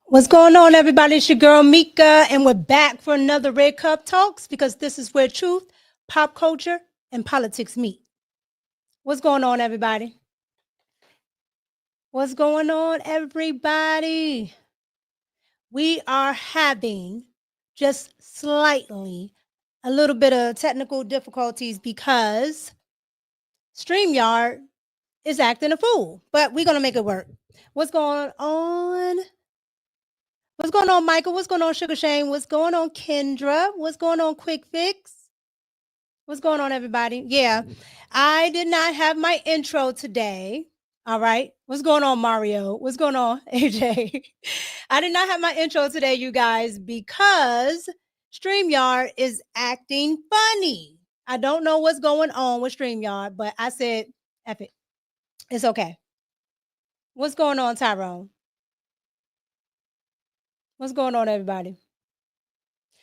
What's going on, everybody? It's your girl Mika, and we're back for another Red Cup Talks because this is where truth, pop culture, and politics meet. What's going on, everybody? What's going on, everybody? We are having just slightly a little bit of technical difficulties because StreamYard is acting a fool, but we're going to make it work. What's going on? What's going on, Michael? What's going on, Sugar Shane? What's going on, Kendra? What's going on, Quick Fix? What's going on, everybody? Yeah, I did not have my intro today. All right. What's going on, Mario? What's going on, AJ? I did not have my intro today, you guys, because StreamYard is acting funny. I don't know what's going on with StreamYard, but I said, F it. It's okay. What's going on, Tyrone? What's going on, everybody?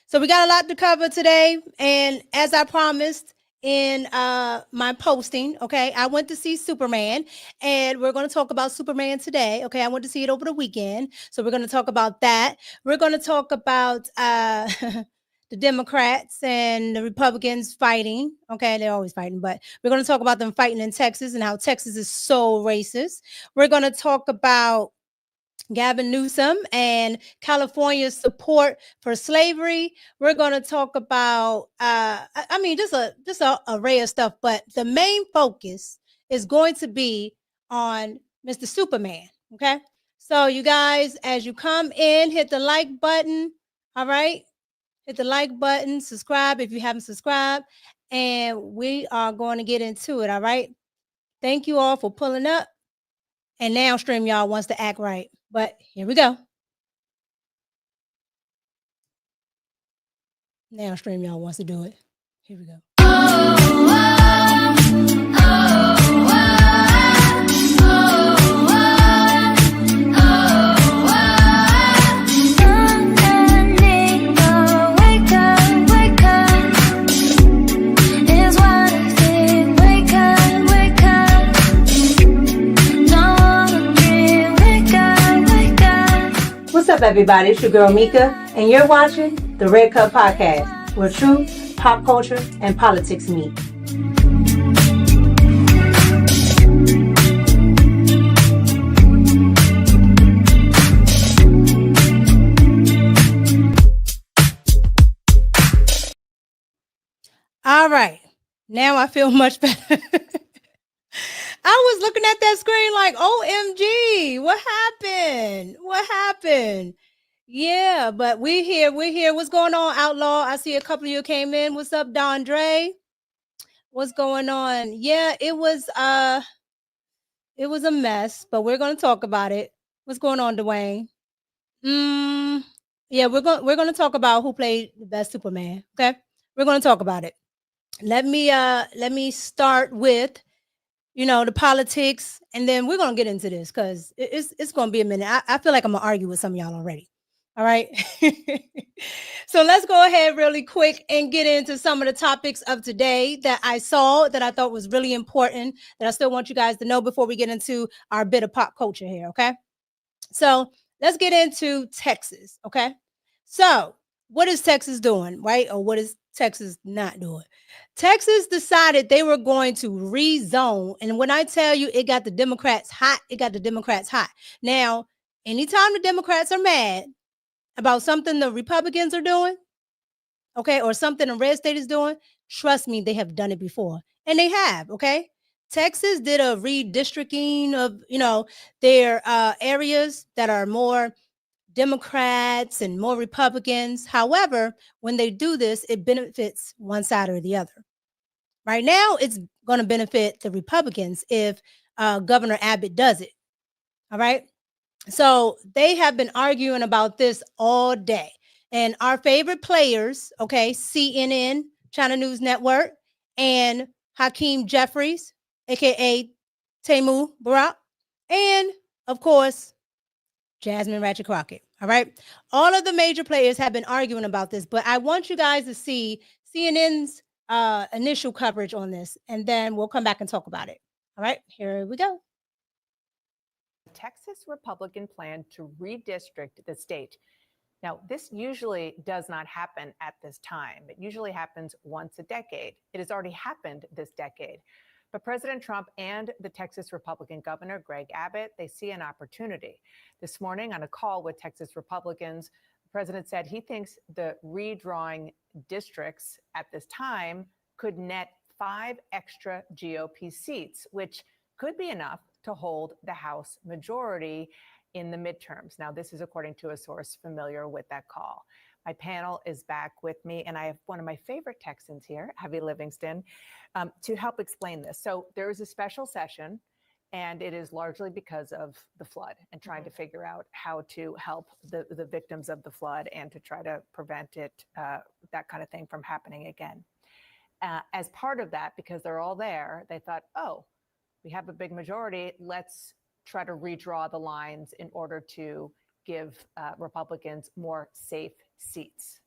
So we got a lot to cover today. And as I promised in my posting, okay, I went to see Superman, and we're going to talk about Superman today. Okay, I went to see it over the weekend. So we're going to talk about that. We're going to talk about the Democrats and the Republicans fighting. Okay, they're always fighting, but we're going to talk about them fighting in Texas and how Texas is so racist. We're going to talk about Gavin Newsom and California's support for slavery. We're going to talk about, just a array of stuff, but the main focus is going to be on Mr. Superman. Okay, so you guys, as you come in, hit the like button. All right, hit the like button, subscribe if you haven't subscribed, and we are going to get into it. All right, thank you all for pulling up. And now StreamYard wants to act right. But here we go. Now StreamYard wants to do it. Here we go. What's up, everybody? It's your girl Mika, and you're watching the Red Cup Podcast, where truth, pop culture, and politics meet. All right, now I feel much better. I was looking at that screen like, OMG, what happened? What happened? Yeah, but we're here. What's going on, Outlaw? I see a couple of you came in. What's up, Dondre? What's going on? Yeah, it was a mess, but we're gonna talk about it. What's going on, Dwayne? Yeah, we're gonna talk about who played the best Superman. Okay, we're gonna talk about it. Let me start with the politics, and then we're gonna get into this because it's gonna be a minute. I feel like I'm gonna argue with some of y'all already. All right. So let's go ahead really quick and get into some of the topics of today that I saw that I thought was really important that I still want you guys to know before we get into our bit of pop culture here. Okay. So let's get into Texas. Okay. So what is Texas doing, right? Or what is Texas not doing? Texas decided they were going to rezone. And when I tell you it got the Democrats hot, it got the Democrats hot. Now, anytime the Democrats are mad about something the Republicans are doing, okay, or something a red state is doing, trust me, they have done it before. And they have, okay? Texas did a redistricting of, their areas that are more Democrats and more Republicans. However, when they do this, it benefits one side or the other. Right now, it's going to benefit the Republicans if Governor Abbott does it. All right. So they have been arguing about this all day. And our favorite players, okay, CNN, China News Network, and Hakeem Jeffries, aka Tamu Barak, and of course, Jasmine Ratchet Crockett. All right. All of the major players have been arguing about this, but I want you guys to see CNN's initial coverage on this, and then we'll come back and talk about it. All right, here we go. Texas Republican plan to redistrict the state. Now, this usually does not happen at this time. It usually happens once a decade. It has already happened this decade. But President Trump and the Texas Republican governor, Greg Abbott, they see an opportunity. This morning on a call with Texas Republicans, the president said he thinks the redrawing districts at this time could net 5 extra GOP seats, which could be enough to hold the House majority in the midterms. Now, this is according to a source familiar with that call. My panel is back with me, and I have one of my favorite Texans here, Abby Livingston, to help explain this. So there is a special session, and it is largely because of the flood and trying to figure out how to help the victims of the flood and to try to prevent it, that kind of thing from happening again. As part of that, because they're all there, they thought, oh, we have a big majority, let's try to redraw the lines in order to give Republicans more safe seats.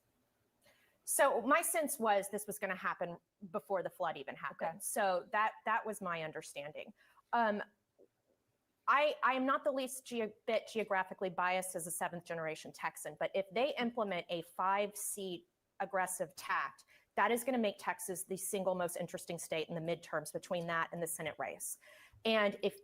So my sense was this was going to happen before the flood even happened. Okay. So that was my understanding. I am not the least bit geographically biased as a 7th generation Texan, but if they implement a 5-seat aggressive tact, that is going to make Texas the single most interesting state in the midterms between that and the Senate race. And if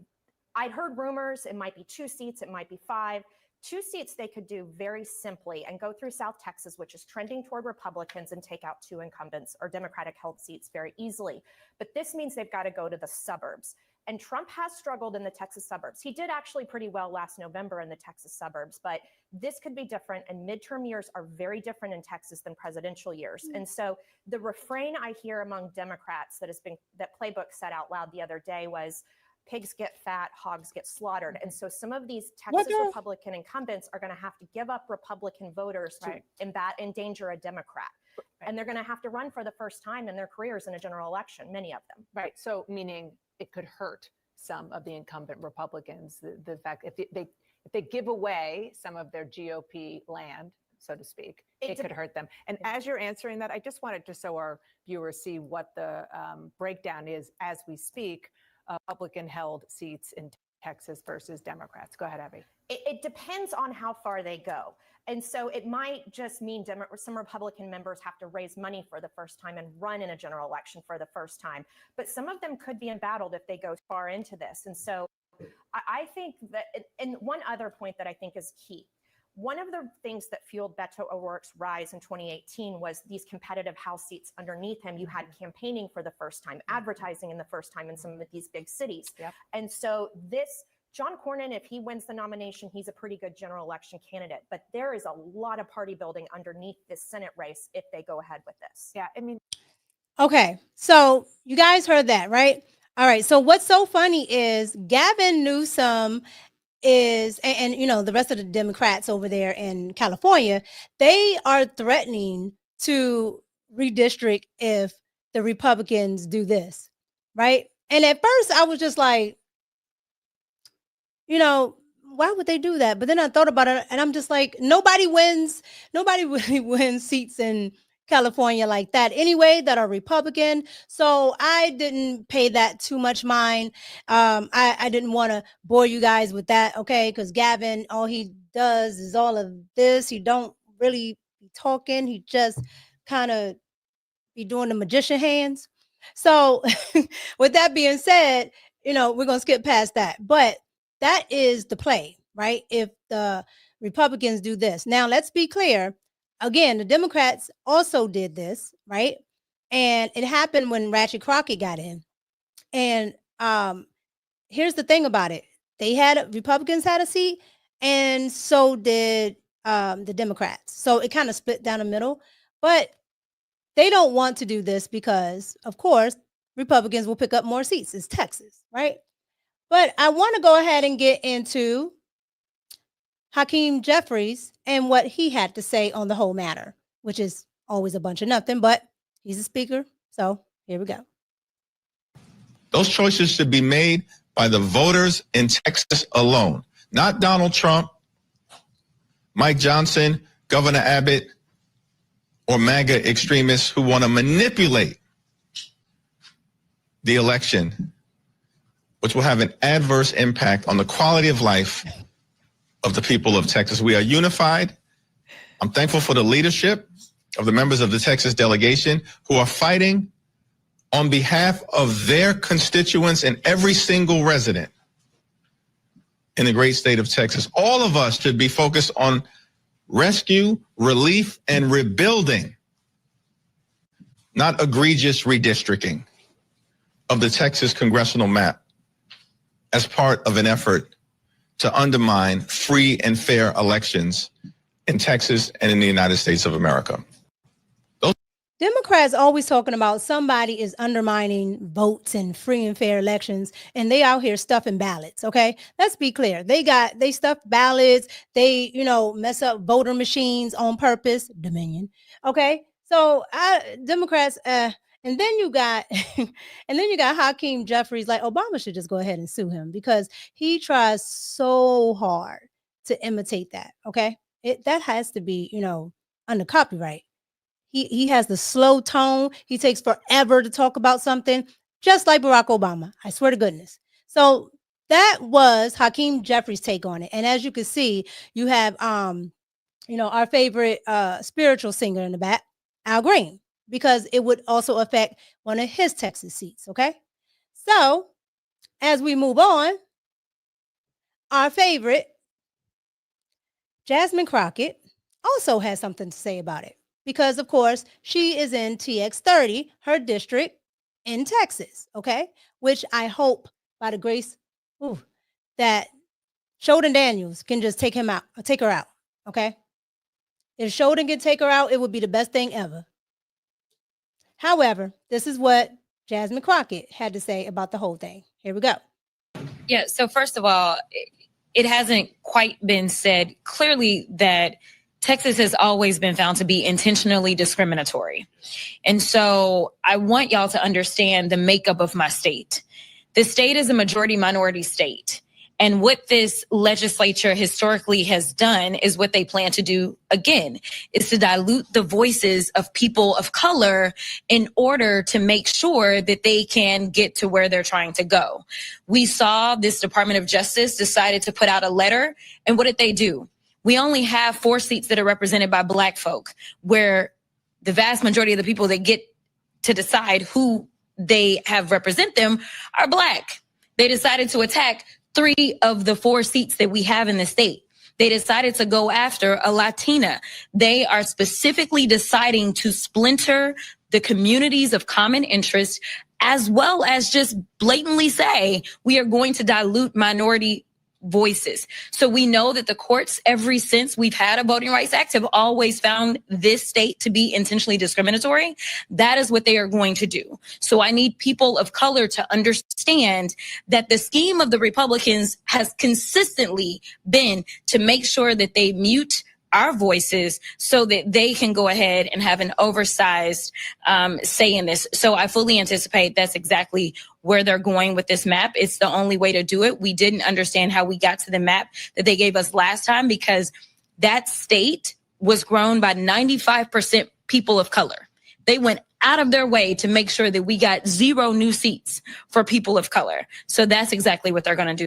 I'd heard rumors, it might be 2 seats, it might be 5. 2 seats they could do very simply and go through South Texas, which is trending toward Republicans, and take out 2 incumbents or Democratic held seats very easily. But this means they've got to go to the suburbs. And Trump has struggled in the Texas suburbs. He did actually pretty well last November in the Texas suburbs, but this could be different. And midterm years are very different in Texas than presidential years. And so the refrain I hear among Democrats that Playbook said out loud the other day was, pigs get fat, hogs get slaughtered. And so some of these Texas Republican incumbents are going to have to give up Republican voters to endanger a Democrat. Right. And they're going to have to run for the first time in their careers in a general election, many of them. Right. So meaning it could hurt some of the incumbent Republicans. The fact if they give away some of their GOP land, so to speak, it could hurt them. And as you're answering that, I just wanted to so our viewers see what the breakdown is as we speak. Republican-held seats in Texas versus Democrats. Go ahead, Abby. It depends on how far they go. And so it might just mean some Republican members have to raise money for the first time and run in a general election for the first time. But some of them could be embattled if they go far into this. And so I think that, and one other point that I think is key, one of the things that fueled Beto O'Rourke's rise in 2018 was these competitive House seats underneath him. You had campaigning for the first time, advertising in the first time in some of these big cities. Yep. And so John Cornyn, if he wins the nomination, he's a pretty good general election candidate. But there is a lot of party building underneath this Senate race if they go ahead with this. Yeah, I mean. Okay, so you guys heard that, right? All right, so what's so funny is Gavin Newsom is, and you know, the rest of the Democrats over there in California, they are threatening to redistrict if the Republicans do this, right? And at first I was just like, you know, why would they do that? But then I thought about it and I'm just like, nobody really wins seats in California like that anyway that are Republican. So I didn't pay that too much mind. I didn't want to bore you guys with that, okay? Because Gavin, all he does is all of this. He don't really be talking. He just kind of be doing the magician hands. So with that being said, you know, we're going to skip past that. But that is the play, right? If the Republicans do this. Now, let's be clear. Again, the Democrats also did this, right? And it happened when Ratchet Crockett got in. And here's the thing about it. Republicans had a seat, and so did the Democrats. So it kind of split down the middle. But they don't want to do this because, of course, Republicans will pick up more seats. It's Texas, right? But I want to go ahead and get into Hakeem Jeffries and what he had to say on the whole matter, which is always a bunch of nothing, but he's a speaker. So here we go. Those choices should be made by the voters in Texas alone, not Donald Trump, Mike Johnson, Governor Abbott, or MAGA extremists who want to manipulate the election which will have an adverse impact on the quality of life of the people of Texas. We are unified. I'm thankful for the leadership of the members of the Texas delegation who are fighting on behalf of their constituents and every single resident in the great state of Texas. All of us should be focused on rescue, relief, and rebuilding, not egregious redistricting of the Texas congressional map as part of an effort to undermine free and fair elections in Texas and in the United States of America. Democrats always talking about somebody is undermining votes and free and fair elections, and they out here stuffing ballots. Okay, let's be clear. They stuff ballots. They, mess up voter machines on purpose. Dominion. Okay, so Democrats, and then you got, Hakeem Jeffries. Like, Obama should just go ahead and sue him because he tries so hard to imitate that. Okay, that has to be, under copyright. He has the slow tone. He takes forever to talk about something, just like Barack Obama. I swear to goodness. So that was Hakeem Jeffries' take on it. And as you can see, you have, our favorite spiritual singer in the back, Al Green, because it would also affect one of his Texas seats. Okay. So as we move on, our favorite, Jasmine Crockett, also has something to say about it. Because, of course, she is in TX30, her district in Texas, okay? Which I hope, by the grace, that Sheldon Daniels can just take her out, okay? If Sheldon can take her out, it would be the best thing ever. However, this is what Jasmine Crockett had to say about the whole thing. Here we go. Yeah, so first of all, it hasn't quite been said clearly that Texas has always been found to be intentionally discriminatory. And so I want y'all to understand the makeup of my state. The state is a majority minority state. And what this legislature historically has done is what they plan to do again, is to dilute the voices of people of color in order to make sure that they can get to where they're trying to go. We saw this Department of Justice decided to put out a letter. And what did they do? We only have 4 seats that are represented by Black folk, where the vast majority of the people that get to decide who they have represent them are Black. They decided to attack 3 of the 4 seats that we have in the state. They decided to go after a Latina. They are specifically deciding to splinter the communities of common interest, as well as just blatantly say, we are going to dilute minority voices. So we know that the courts, ever since we've had a Voting Rights Act, have always found this state to be intentionally discriminatory. That is what they are going to do. So I need people of color to understand that the scheme of the Republicans has consistently been to make sure that they mute our voices so that they can go ahead and have an oversized say in this. So I fully anticipate that's exactly where they're going with this map. It's the only way to do it. We didn't understand how we got to the map that they gave us last time because that state was grown by 95% people of color. They went out of their way to make sure that we got 0 new seats for people of color. So that's exactly what they're going to do.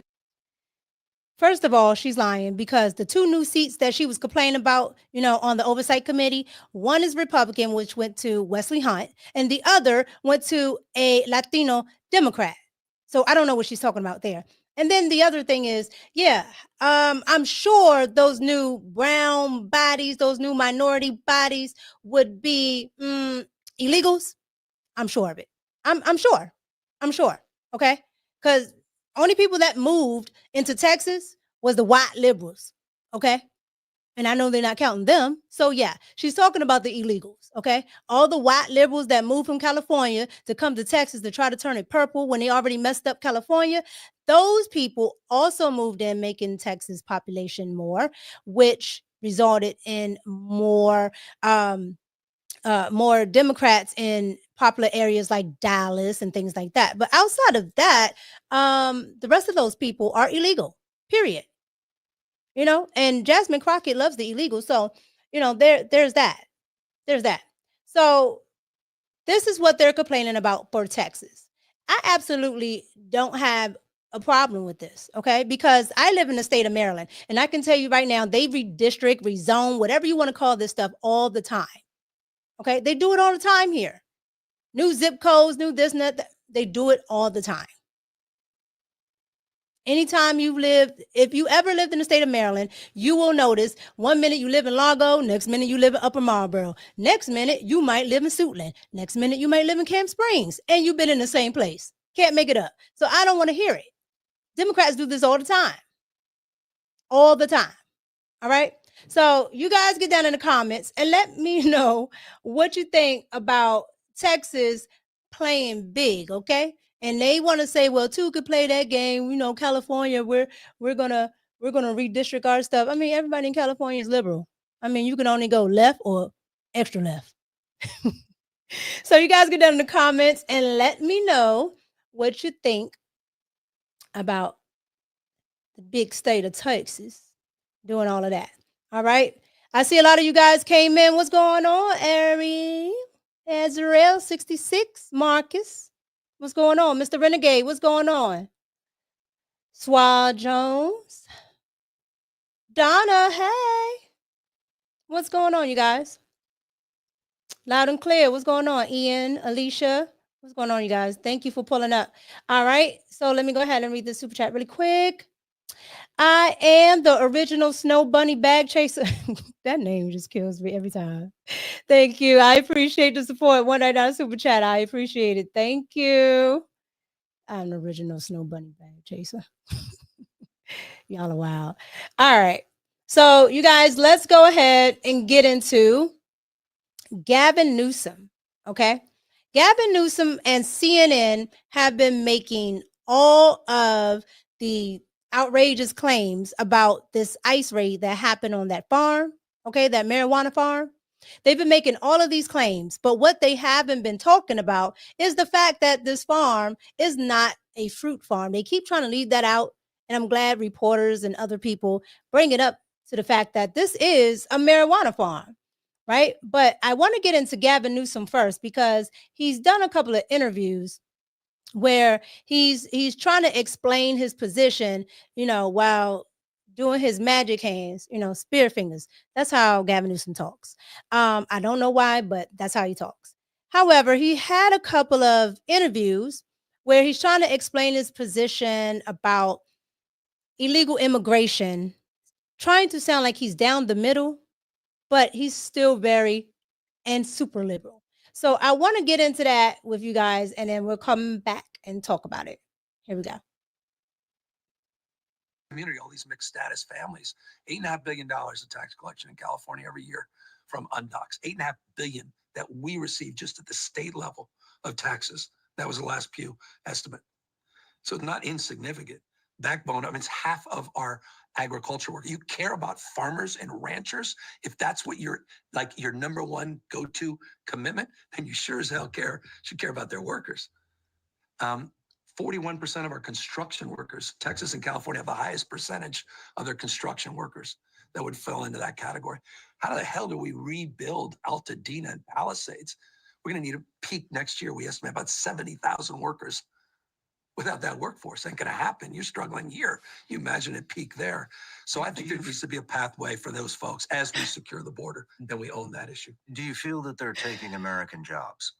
First of all, she's lying because the 2 new seats that she was complaining about, on the oversight committee, one is Republican, which went to Wesley Hunt, and the other went to a Latino Democrat. So I don't know what she's talking about there. And then the other thing is, I'm sure those new brown bodies, those new minority bodies would be illegals. I'm sure of it. I'm sure. Okay. Because only people that moved into Texas was the white liberals. Okay. And I know they're not counting them. So yeah, she's talking about the illegals. Okay. All the white liberals that moved from California to come to Texas to try to turn it purple when they already messed up California. Those people also moved in, making Texas population more, which resulted in more Democrats in popular areas like Dallas and things like that. But outside of that, the rest of those people are illegal, period. And Jasmine Crockett loves the illegal. So, there's that. So this is what they're complaining about for Texas. I absolutely don't have a problem with this, okay? Because I live in the state of Maryland, and I can tell you right now, they redistrict, rezone, whatever you want to call this stuff all the time, okay? They do it all the time here. New zip codes, new this and that, they do it all the time. Anytime you've lived, if you ever lived in the state of Maryland, you will notice 1 minute you live in Largo, next minute you live in Upper Marlboro, next minute you might live in Suitland, next minute you might live in Camp Springs, and you've been in the same place. Can't make it up. So I don't want to hear it. Democrats do this all the time. All the time. All right. So you guys get down in the comments and let me know what you think about Texas playing big, okay? And they want to say, well, two could play that game. You know, California, we're gonna redistrict our stuff. I mean, everybody in California is liberal. I mean, you can only go left or extra left. So you guys get down in the comments and let me know what you think about the big state of Texas doing all of that. All right. I see a lot of you guys came in. What's going on, Ari? Azrael 66, Marcus. What's going on? Mr. Renegade, what's going on? Swad Jones. Donna, hey. What's going on, you guys? Loud and clear. What's going on? Ian, Alicia. What's going on, you guys? Thank you for pulling up. All right. So let me go ahead and read the super chat really quick. I am the original Snow Bunny bag chaser. That name just kills me every time. Thank you. I appreciate the support. 199 super chat. I appreciate it. Thank you. I'm the original Snow Bunny bag chaser. Y'all are wild. All right. So you guys, let's go ahead and get into Gavin Newsom. Okay. Gavin Newsom and CNN have been making all of the outrageous claims about this ICE raid that happened on that farm, okay, that marijuana farm. They've been making all of these claims, but what they haven't been talking about is the fact that this farm is not a fruit farm. They keep trying to leave that out, and I'm glad reporters and other people bring it up to the fact that this is a marijuana farm, right? But I want to get into Gavin Newsom first because he's done a couple of interviews where he's trying to explain his position, you know, while doing his magic hands, you know, spear fingers. That's how Gavin Newsom talks. I don't know why, but that's how he talks. However, he had a couple of interviews where he's trying to explain his position about illegal immigration, trying to sound like he's down the middle, but he's still very and super liberal. So I want to get into that with you guys, and then we'll come back and talk about it. Here we go. Community, all these mixed status families, $8.5 billion of tax collection in California every year from undocs, $8.5 billion that we receive just at the state level of taxes. That was the last Pew estimate. So not insignificant. Backbone, I mean, it's half of our agriculture work. You care about farmers and ranchers. If that's what your number one go-to commitment, then you sure as hell should care about their workers. 41% of our construction workers, Texas and California have the highest percentage of their construction workers that would fall into that category. How the hell do we rebuild Altadena and Palisades? We're going to need a peak next year. We estimate about 70,000 workers. Without that workforce, ain't going to happen. You're struggling here. You imagine a peak there. So I think there needs to be a pathway for those folks as we secure the border, and we own that issue. Do you feel that they're taking American jobs?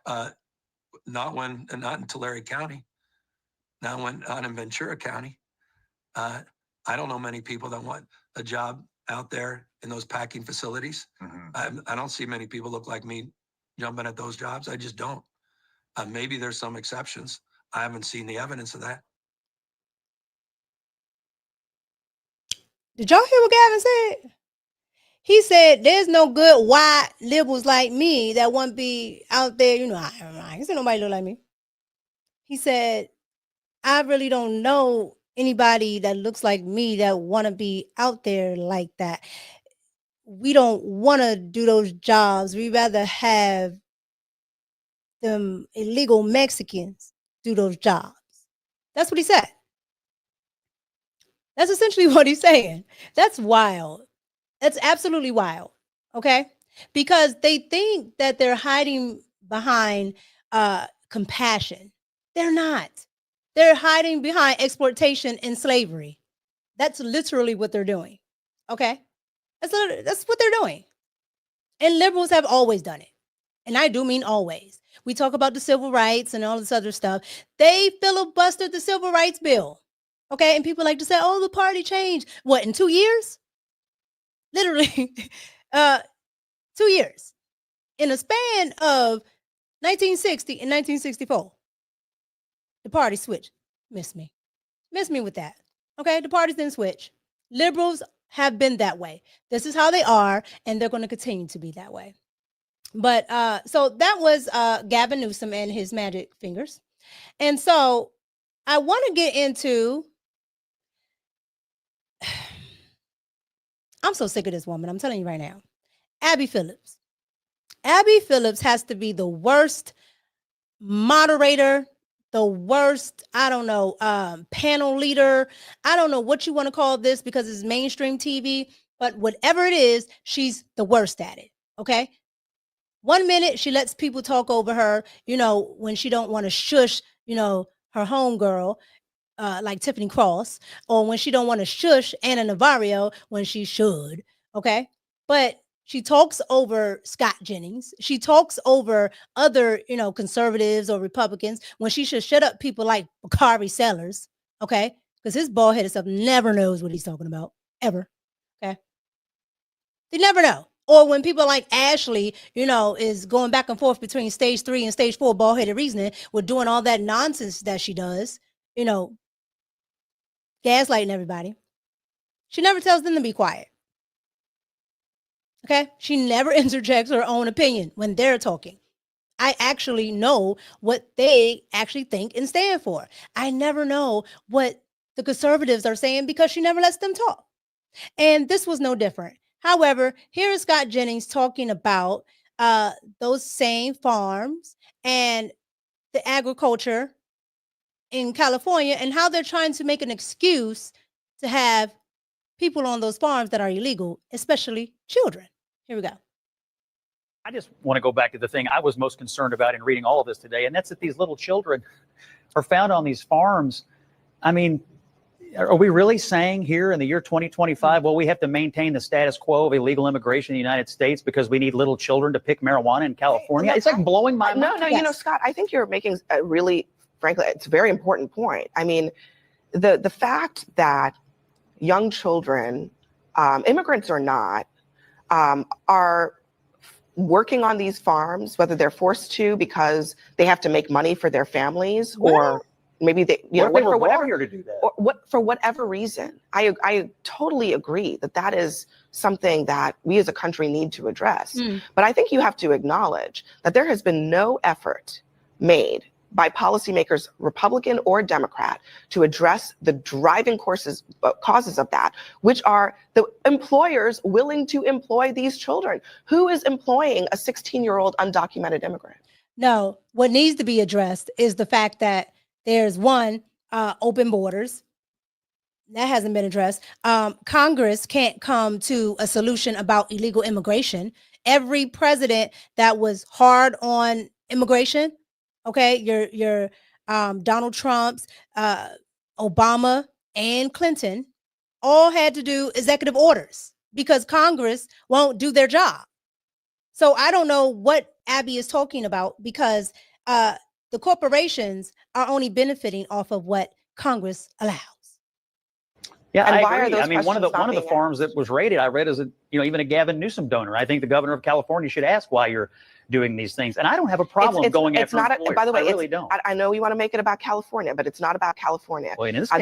Not in Tulare County. Not in Ventura County. I don't know many people that want a job out there in those packing facilities. Mm-hmm. I don't see many people look like me jumping at those jobs. I just don't. Maybe there's some exceptions. I haven't seen the evidence of that. Did y'all hear what Gavin said? He said, there's no good white liberals like me that want to be out there. You know, I ain't seen nobody look like me. He said, I really don't know anybody that looks like me that want to be out there like that. We don't want to do those jobs. We rather have them illegal Mexicans do those jobs. That's what he said. That's essentially what he's saying. That's wild. That's absolutely wild. Okay? Because they think that they're hiding behind compassion. They're not. They're hiding behind exploitation and slavery. That's literally what they're doing. Okay? That's what they're doing. And liberals have always done it. And I do mean always. We talk about the civil rights and all this other stuff. They filibustered the civil rights bill. Okay? And people like to say, oh, the party changed. What, in 2 years? Literally, 2 years. In a span of 1960 and 1964. The party switched. Miss me with that. Okay, the parties didn't switch. Liberals have been that way. This is how they are, and they're going to continue to be that way. But so that was Gavin Newsom and his magic fingers. And so I want to get into, I'm so sick of this woman. I'm telling you right now. Abby Phillips. Abby Phillips has to be the worst moderator, the worst, I don't know, panel leader. I don't know what you want to call this because it's mainstream TV, but whatever it is, she's the worst at it. Okay. 1 minute she lets people talk over her, you know, when she don't want to shush, you know, her homegirl, like Tiffany Cross, or when she don't want to shush Anna Navarro when she should. Okay. But she talks over Scott Jennings. She talks over other, you know, conservatives or Republicans when she should shut up people like Bakari Sellers, okay? Because his bald-headed stuff never knows what he's talking about, ever, okay? They never know. Or when people like Ashley, you know, is going back and forth between stage 3 and stage 4 bald-headed reasoning with doing all that nonsense that she does, you know, gaslighting everybody. She never tells them to be quiet. Okay, she never interjects her own opinion when they're talking. I actually know what they actually think and stand for. I never know what the conservatives are saying because she never lets them talk. And this was no different. However, here is Scott Jennings talking about those same farms and the agriculture in California and how they're trying to make an excuse to have people on those farms that are illegal, especially children. Here we go. I just want to go back to the thing I was most concerned about in reading all of this today, and that's that these little children are found on these farms. I mean, are we really saying here in the year 2025, well, we have to maintain the status quo of illegal immigration in the United States because we need little children to pick marijuana in California? It's like blowing my mind. No, you know, Scott, I think you're making a really, frankly, it's a very important point. I mean, the fact that young children, immigrants or not, are working on these farms, whether they're forced to because they have to make money for their families, or maybe they, you know, for whatever here to do that, or what for whatever reason. I totally agree that is something that we as a country need to address. But I think you have to acknowledge that there has been no effort made by policymakers, Republican or Democrat, to address the driving causes of that, which are the employers willing to employ these children. Who is employing a 16-year-old undocumented immigrant? No, what needs to be addressed is the fact that there's open borders. That hasn't been addressed. Congress can't come to a solution about illegal immigration. Every president that was hard on immigration, okay, your Donald Trump's, Obama, and Clinton all had to do executive orders because Congress won't do their job. So I don't know what Abby is talking about because the corporations are only benefiting off of what Congress allows. Yeah, And I why are agree. those I mean, one of the questions not being farms that was raided, I read, is even a Gavin Newsom donor. I think the governor of California should ask why you're doing these things. And I don't have a problem going after employers. By the way, I really don't. I know you want to make it about California, but it's not about California. Well, in this case,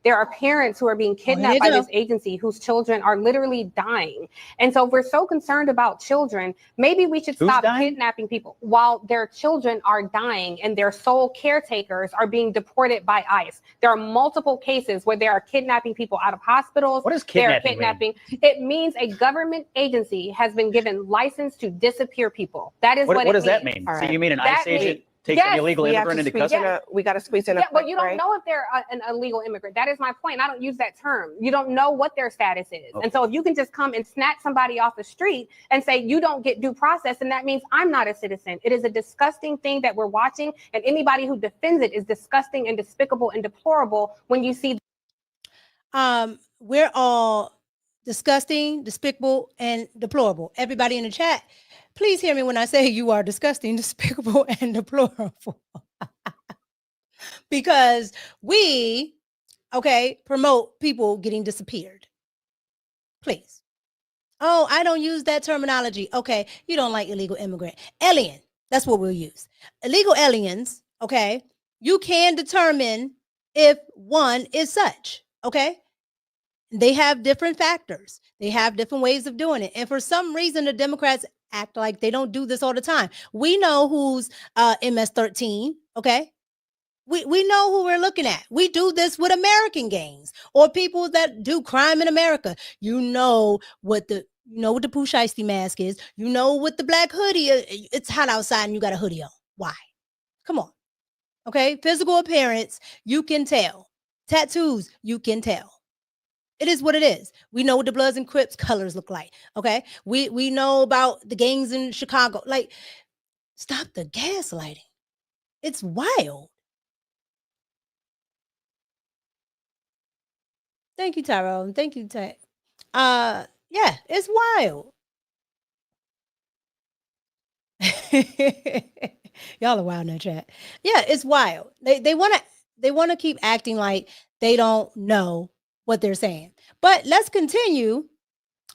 there are parents who are being kidnapped by this agency whose children are literally dying. And so if we're so concerned about children, maybe we should stop kidnapping people while their children are dying and their sole caretakers are being deported by ICE. There are multiple cases where they are kidnapping people out of hospitals. What does kidnapping mean? It means a government agency has been given license to disappear people. That is what does that mean? All So right. you mean an ICE agent? takes an Yes, illegal We have immigrant to into squeeze custody. we got to squeeze in a Yeah, but quick you don't break. know if they're an illegal immigrant. That is my point. I don't use that term. You don't know what their status is. And so if you can just come and snatch somebody off the street and say you don't get due process, and that means I'm not a citizen. It is a disgusting thing that we're watching, and anybody who defends it is disgusting and despicable and deplorable when you see. We're all disgusting, despicable, and deplorable. Everybody in the chat, please hear me when I say you are disgusting, despicable, and deplorable. Because we, promote people getting disappeared. Please. Oh, I don't use that terminology. Okay, you don't like illegal immigrant. Alien, that's what we'll use. Illegal aliens, okay? You can determine if one is such, okay? They have different factors. They have different ways of doing it. And for some reason, the Democrats act like they don't do this all the time. We know who's MS-13, okay? We know who we're looking at. We do this with American gangs or people that do crime in America. You know what the Pooh Shiesty mask is. You know what the black hoodie is. It's hot outside and you got a hoodie on. Why? Come on. Okay? Physical appearance, you can tell. Tattoos, you can tell. It is what it is. We know what the Bloods and Crips colors look like. Okay. We know about the gangs in Chicago. Like, stop the gaslighting. It's wild. Thank you, Tyrone. Thank you, Ty. Yeah, it's wild. Y'all are wild in the chat. Yeah, it's wild. They want to keep acting like they don't know what they're saying. But let's continue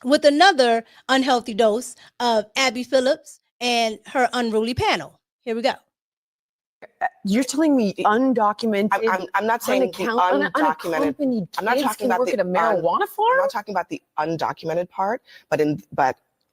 with another unhealthy dose of Abby Phillips and her unruly panel. Here we go. You're telling me undocumented? I'm not saying the undocumented. I'm not talking about work at a marijuana farm. I'm not talking about the undocumented part, but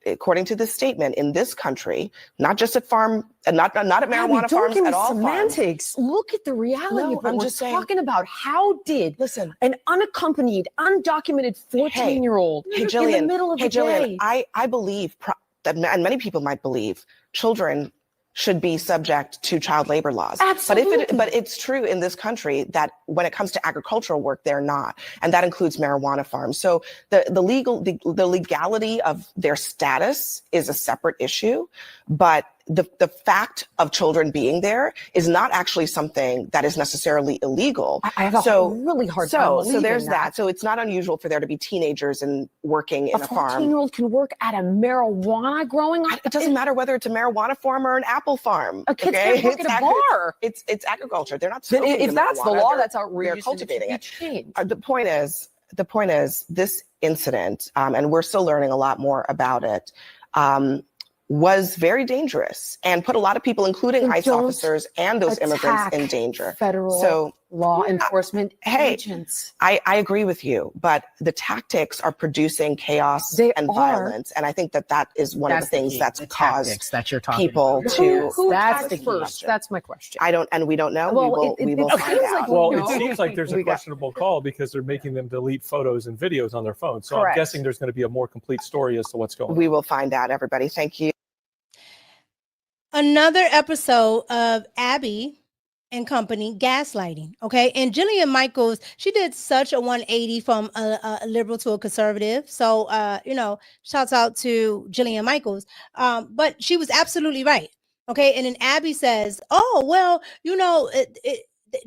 according to this statement, in this country, not just at farm, not at marijuana farms, at all semantics. Farms. Look at the reality of what I'm we're just saying, talking about. How did an unaccompanied, undocumented 14-year-old in the middle of the day? I believe that, and many people might believe, children should be subject to child labor laws. Absolutely. But it's true in this country that when it comes to agricultural work, they're not, and that includes marijuana farms. So the legality of their status is a separate issue, but the fact of children being there is not actually something that is necessarily illegal. I have a really hard time believing So there's that. So it's not unusual for there to be teenagers and working in a farm. A 14-year-old can work at a marijuana growing. It doesn't matter whether it's a marijuana farm or an apple farm. A kid can't work at a bar. It's agriculture. They're not. If that's the law, that's outrageous. They're cultivating it. The point is this incident, and we're still learning a lot more about it. Was very dangerous and put a lot of people, including ICE officers and those immigrants, in danger. Federal law enforcement agents. I agree with you, but the tactics are producing chaos and violence, and I think that is one of the things that's caused people to. Who that's the first. That's my question. We don't know. Well, we will find out. Well, it seems like there's a questionable call because they're making them delete photos and videos on their phones. So I'm guessing there's going to be a more complete story as to what's going on. We will find out, everybody. Thank you. Another episode of Abby and Company gaslighting. Okay. And Jillian Michaels, she did such a 180 from a liberal to a conservative. So, shouts out to Jillian Michaels. But she was absolutely right. Okay. And then Abby says, oh, well,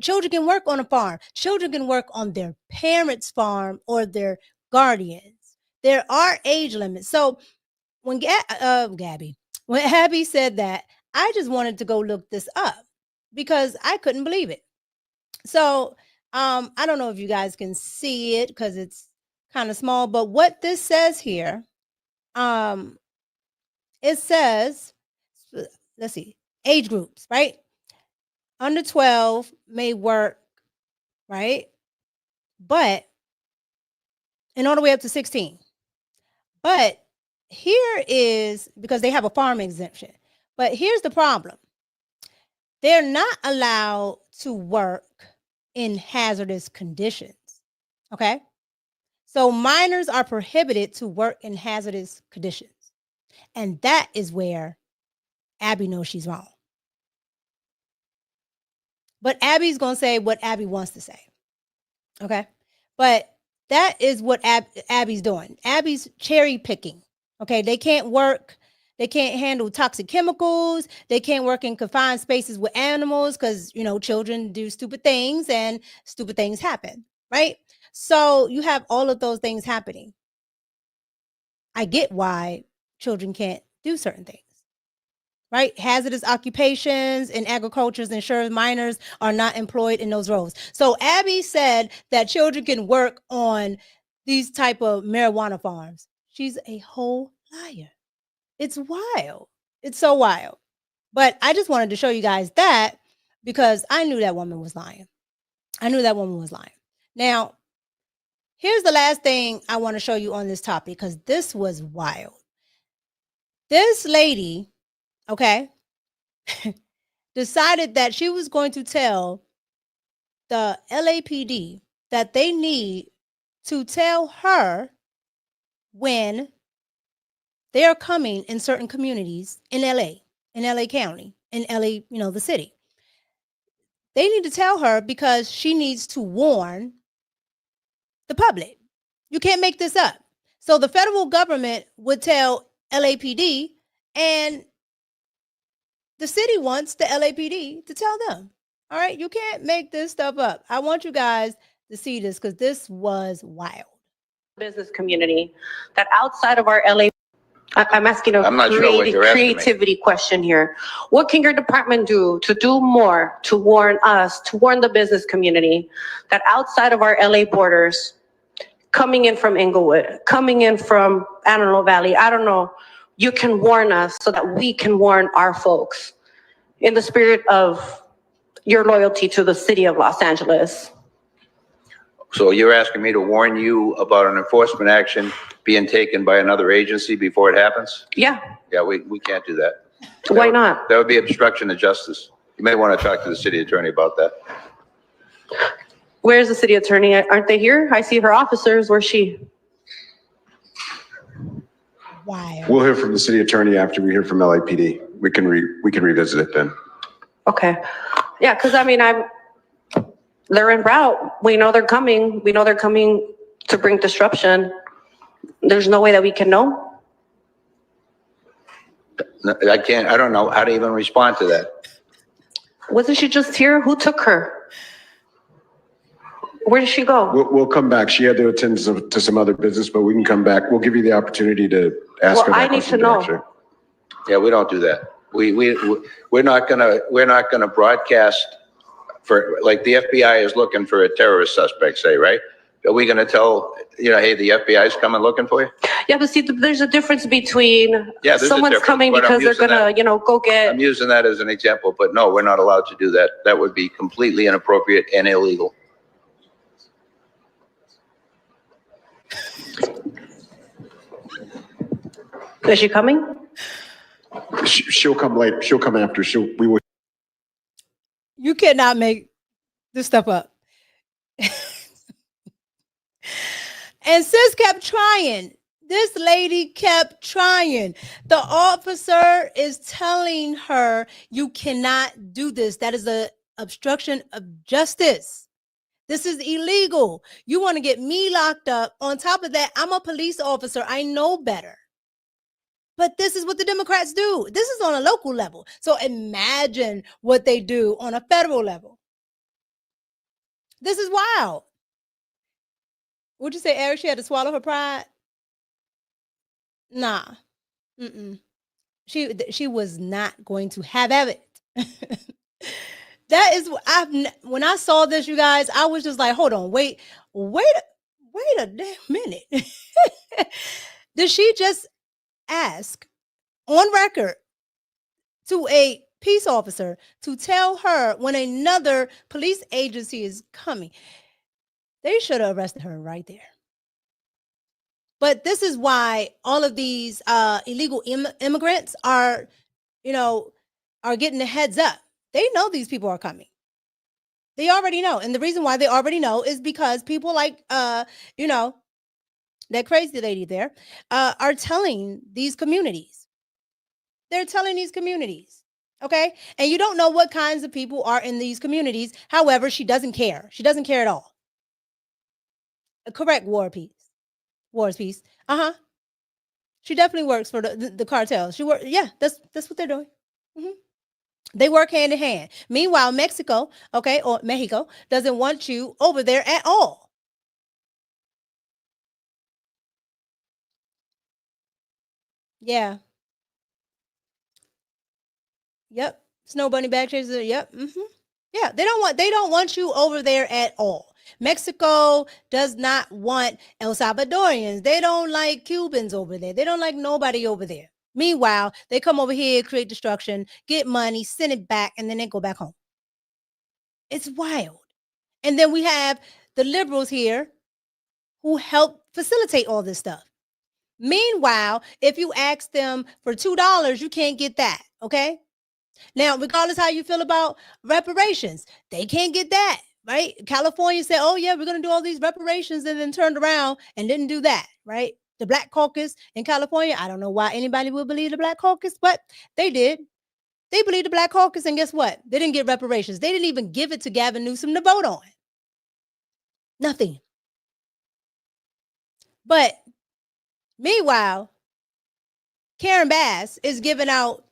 children can work on a farm. Children can work on their parents' farm or their guardians. There are age limits. So when when Abby said that, I just wanted to go look this up because I couldn't believe it. So I don't know if you guys can see it because it's kind of small, but what this says here, it says, let's see, age groups, right? Under 12 may work, right? But, and all the way up to 16. But here is, because they have a farm exemption, but here's the problem. They're not allowed to work in hazardous conditions, okay? So minors are prohibited to work in hazardous conditions. And that is where Abby knows she's wrong. But Abby's going to say what Abby wants to say. Okay. But that is what Abby's doing. Abby's cherry picking. Okay. They can't work. They can't handle toxic chemicals. They can't work in confined spaces with animals because, children do stupid things and stupid things happen. Right. So you have all of those things happening. I get why children can't do certain things. Right? Hazardous occupations in agriculture ensures minors are not employed in those roles. So Abby said that children can work on these type of marijuana farms. She's a whole liar. It's wild. It's so wild. But I just wanted to show you guys that because I knew that woman was lying. Now, here's the last thing I want to show you on this topic because this was wild. This lady, okay, decided that she was going to tell the LAPD that they need to tell her when they are coming in certain communities in LA County, in LA, the city. They need to tell her because she needs to warn the public. You can't make this up. So the federal government would tell LAPD and the city wants the LAPD to tell them. All right, you can't make this stuff up. I want you guys to see this because this was wild. Business community that outside of our LA, I'm asking a creativity question here. What can your department do to do more to warn us, to warn the business community that outside of our LA borders, coming in from Inglewood, coming in from Antelope Valley, I don't know, you can warn us so that we can warn our folks in the spirit of your loyalty to the city of Los Angeles. So you're asking me to warn you about an enforcement action being taken by another agency before it happens? Yeah. Yeah, we can't do that. Why not? That would be obstruction of justice. You may want to talk to the city attorney about that. Where's the city attorney? Aren't they here? I see her officers. Where's she? Wow. We'll hear from the city attorney after we hear from LAPD. We can revisit it then. Okay. Yeah, because I mean, they're en route. We know they're coming. We know they're coming to bring disruption. There's no way that we can know. I don't know how to even respond to that. Wasn't she just here? Who took her? Where did she go? We'll come back. She had to attend to some other business, but we can come back. We'll give you the opportunity to ask her that I need to know. directly. Yeah, we don't do that. We're not gonna broadcast for, like, the FBI is looking for a terrorist suspect, say, right? Are we gonna tell, hey, the FBI is coming looking for you? Yeah, but see, there's a difference between someone's coming but I'm because they're using gonna, go get. I'm using that as an example, but no, we're not allowed to do that. That would be completely inappropriate and illegal. Is she coming? She'll come late. She'll come after. We will. You cannot make this stuff up. And sis kept trying. This lady kept trying. The officer is telling her, you cannot do this. That is an obstruction of justice. This is illegal. You want to get me locked up. On top of that, I'm a police officer. I know better. But this is what the Democrats do. This is on a local level. So imagine what they do on a federal level. This is wild. Would you say, Eric, she had to swallow her pride? Nah. She was not going to have it. That is, when I saw this, you guys, I was just like, hold on, wait a damn minute. Did she just ask on record to a peace officer to tell her when another police agency is coming? They should have arrested her right there. But this is why all of these illegal immigrants are getting the heads up. They know these people are coming. They already know. And the reason why they already know is because people like, that crazy lady there are telling these communities. They're telling these communities. Okay. And you don't know what kinds of people are in these communities. However, she doesn't care. She doesn't care at all. Correct. War peace. Uh-huh. She definitely works for the cartel. She work. Yeah, that's what they're doing. Mm-hmm. They work hand in hand. Meanwhile, Mexico, okay, or Mexico doesn't want you over there at all. Yeah. Yep. Snow bunny back chaser. Yep. Mm-hmm. Yeah. They don't want you over there at all. Mexico does not want El Salvadorians. They don't like Cubans over there. They don't like nobody over there. Meanwhile, they come over here, create destruction, get money, send it back, and then they go back home. It's wild. And then we have the liberals here who help facilitate all this stuff. Meanwhile, if you ask them for $2, you can't get that. Okay. Now, regardless how you feel about reparations, they can't get that. Right. California said, oh, yeah, we're going to do all these reparations, and then turned around and didn't do that. Right. The Black Caucus in California. I don't know why anybody would believe the Black Caucus, but they did. They believed the Black Caucus, and guess what? They didn't get reparations. They didn't even give it to Gavin Newsom to vote on. Nothing. But meanwhile, Karen Bass is giving out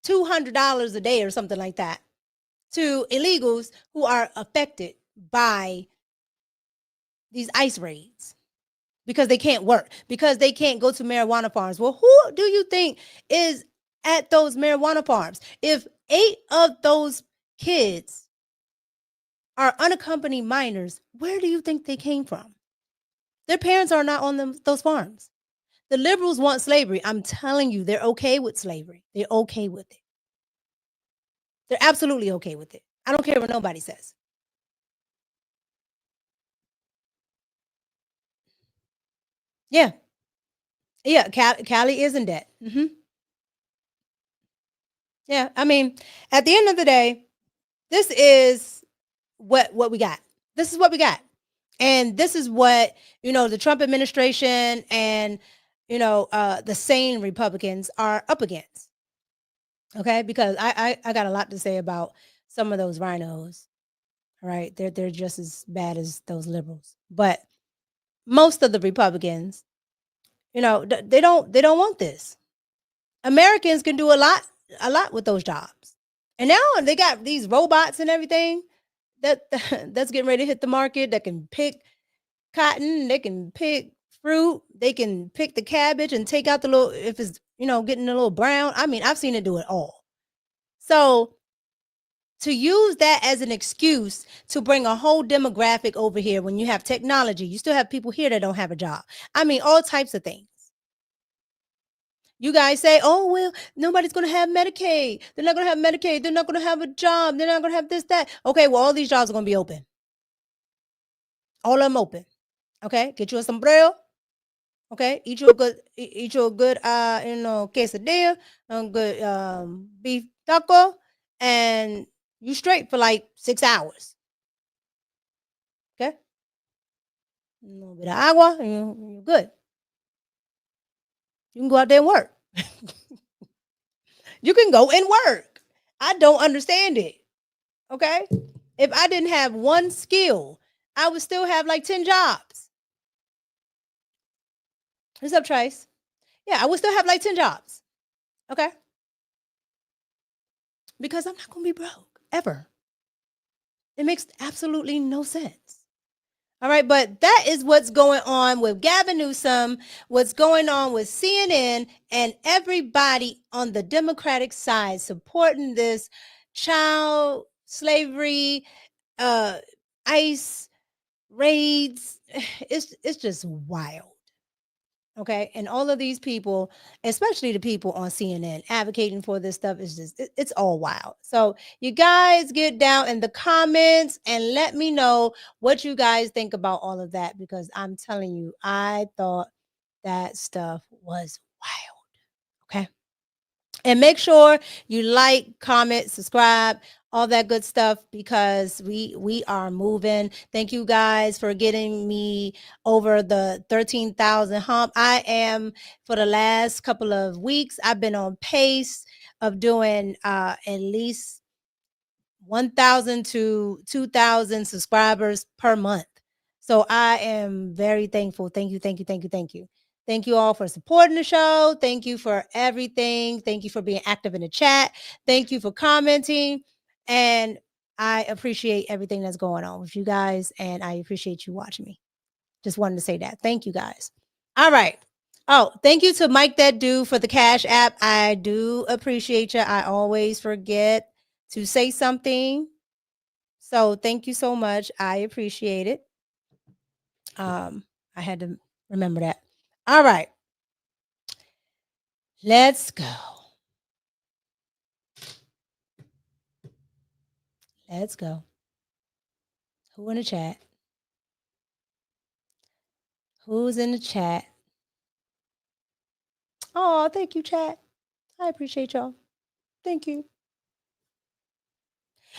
$200 a day or something like that to illegals who are affected by these ICE raids because they can't work, because they can't go to marijuana farms. Well, who do you think is at those marijuana farms? If 8 of those kids are unaccompanied minors, where do you think they came from? Their parents are not on those farms. The liberals want slavery. I'm telling you, they're okay with slavery. They're okay with it. They're absolutely okay with it. I don't care what nobody says. Yeah. Yeah, Cali is in debt. Mm-hmm. Yeah, I mean, at the end of the day, this is what we got. This is what we got. And this is what, the Trump administration and, the sane Republicans are up against. Okay, because I got a lot to say about some of those rhinos. Right, they're just as bad as those liberals. But most of the Republicans, they don't want this. Americans can do a lot with those jobs, and now they got these robots and everything that's getting ready to hit the market that can pick cotton, they can pick fruit, they can pick the cabbage and take out the little, if it's getting a little brown. I mean, I've seen it do it all. So to use that as an excuse to bring a whole demographic over here when you have technology, you still have people here that don't have a job. I mean, all types of things. You guys say, oh, well, nobody's going to have Medicaid. They're not going to have Medicaid. They're not going to have a job. They're not going to have this, that. Okay, well, all these jobs are going to be open. All of them open. Okay, get you a sombrero. Okay, eat you a good quesadilla, a good beef taco, and you straight for like 6 hours. Okay, a little bit of agua, and you're good. You can go out there and work. You can go and work. I don't understand it. Okay, if I didn't have one skill, I would still have like 10 jobs. What's up, Trace? Yeah, I would still have like 10 jobs. Okay, because I'm not going to be broke ever. It makes absolutely no sense. All right, but that is what's going on with Gavin Newsom, what's going on with CNN, and everybody on the Democratic side supporting this child slavery, ICE raids. It's just wild. Okay, and all of these people, especially the people on CNN advocating for this stuff, is just it's all wild. So you guys get down in the comments and let me know what you guys think about all of that, because I'm telling you, I thought that stuff was wild. Okay, and make sure you like, comment, subscribe, all that good stuff, because we are moving. Thank you guys for getting me over the 13,000 hump. I am, for the last couple of weeks, I've been on pace of doing at least 1,000 to 2,000 subscribers per month. So I am very thankful. Thank you, thank you, thank you, thank you. Thank you all for supporting the show. Thank you for everything. Thank you for being active in the chat. Thank you for commenting. And I appreciate everything that's going on with you guys. And I appreciate you watching me. Just wanted to say that. Thank you guys. All right. Oh, thank you to Mike That Dude for the Cash App. I do appreciate you. I always forget to say something. So thank you so much. I appreciate it. I had to remember that. All right. Let's go. Let's go. Who in the chat? Who's in the chat? Oh, thank you, chat. I appreciate y'all. Thank you.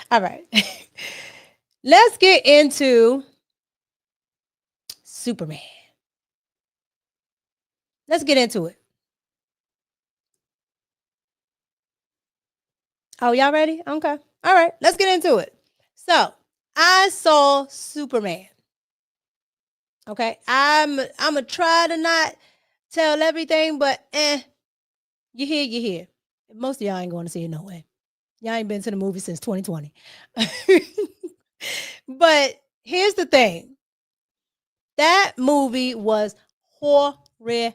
All right. Let's get into Superman. Let's get into it. Oh, y'all ready? Okay. All right. Let's get into it. So I saw Superman. Okay. I'm gonna try to not tell everything, but you hear. Most of y'all ain't going to see it no way. Y'all ain't been to the movie since 2020. But here's the thing. That movie was horrible.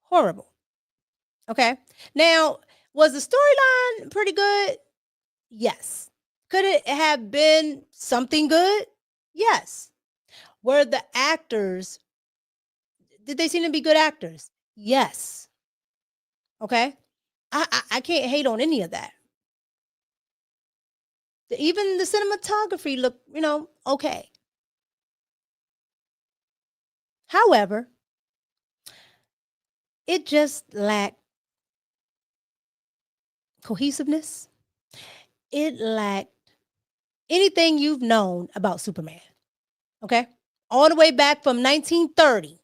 Horrible. Okay. Now, was the storyline pretty good? Yes. Could it have been something good? Yes. Were the actors, did they seem to be good actors? Yes. Okay. I can't hate on any of that. Even the cinematography looked, okay. However, it just lacked cohesiveness. It lacked anything you've known about Superman. Okay. All the way back from 1930.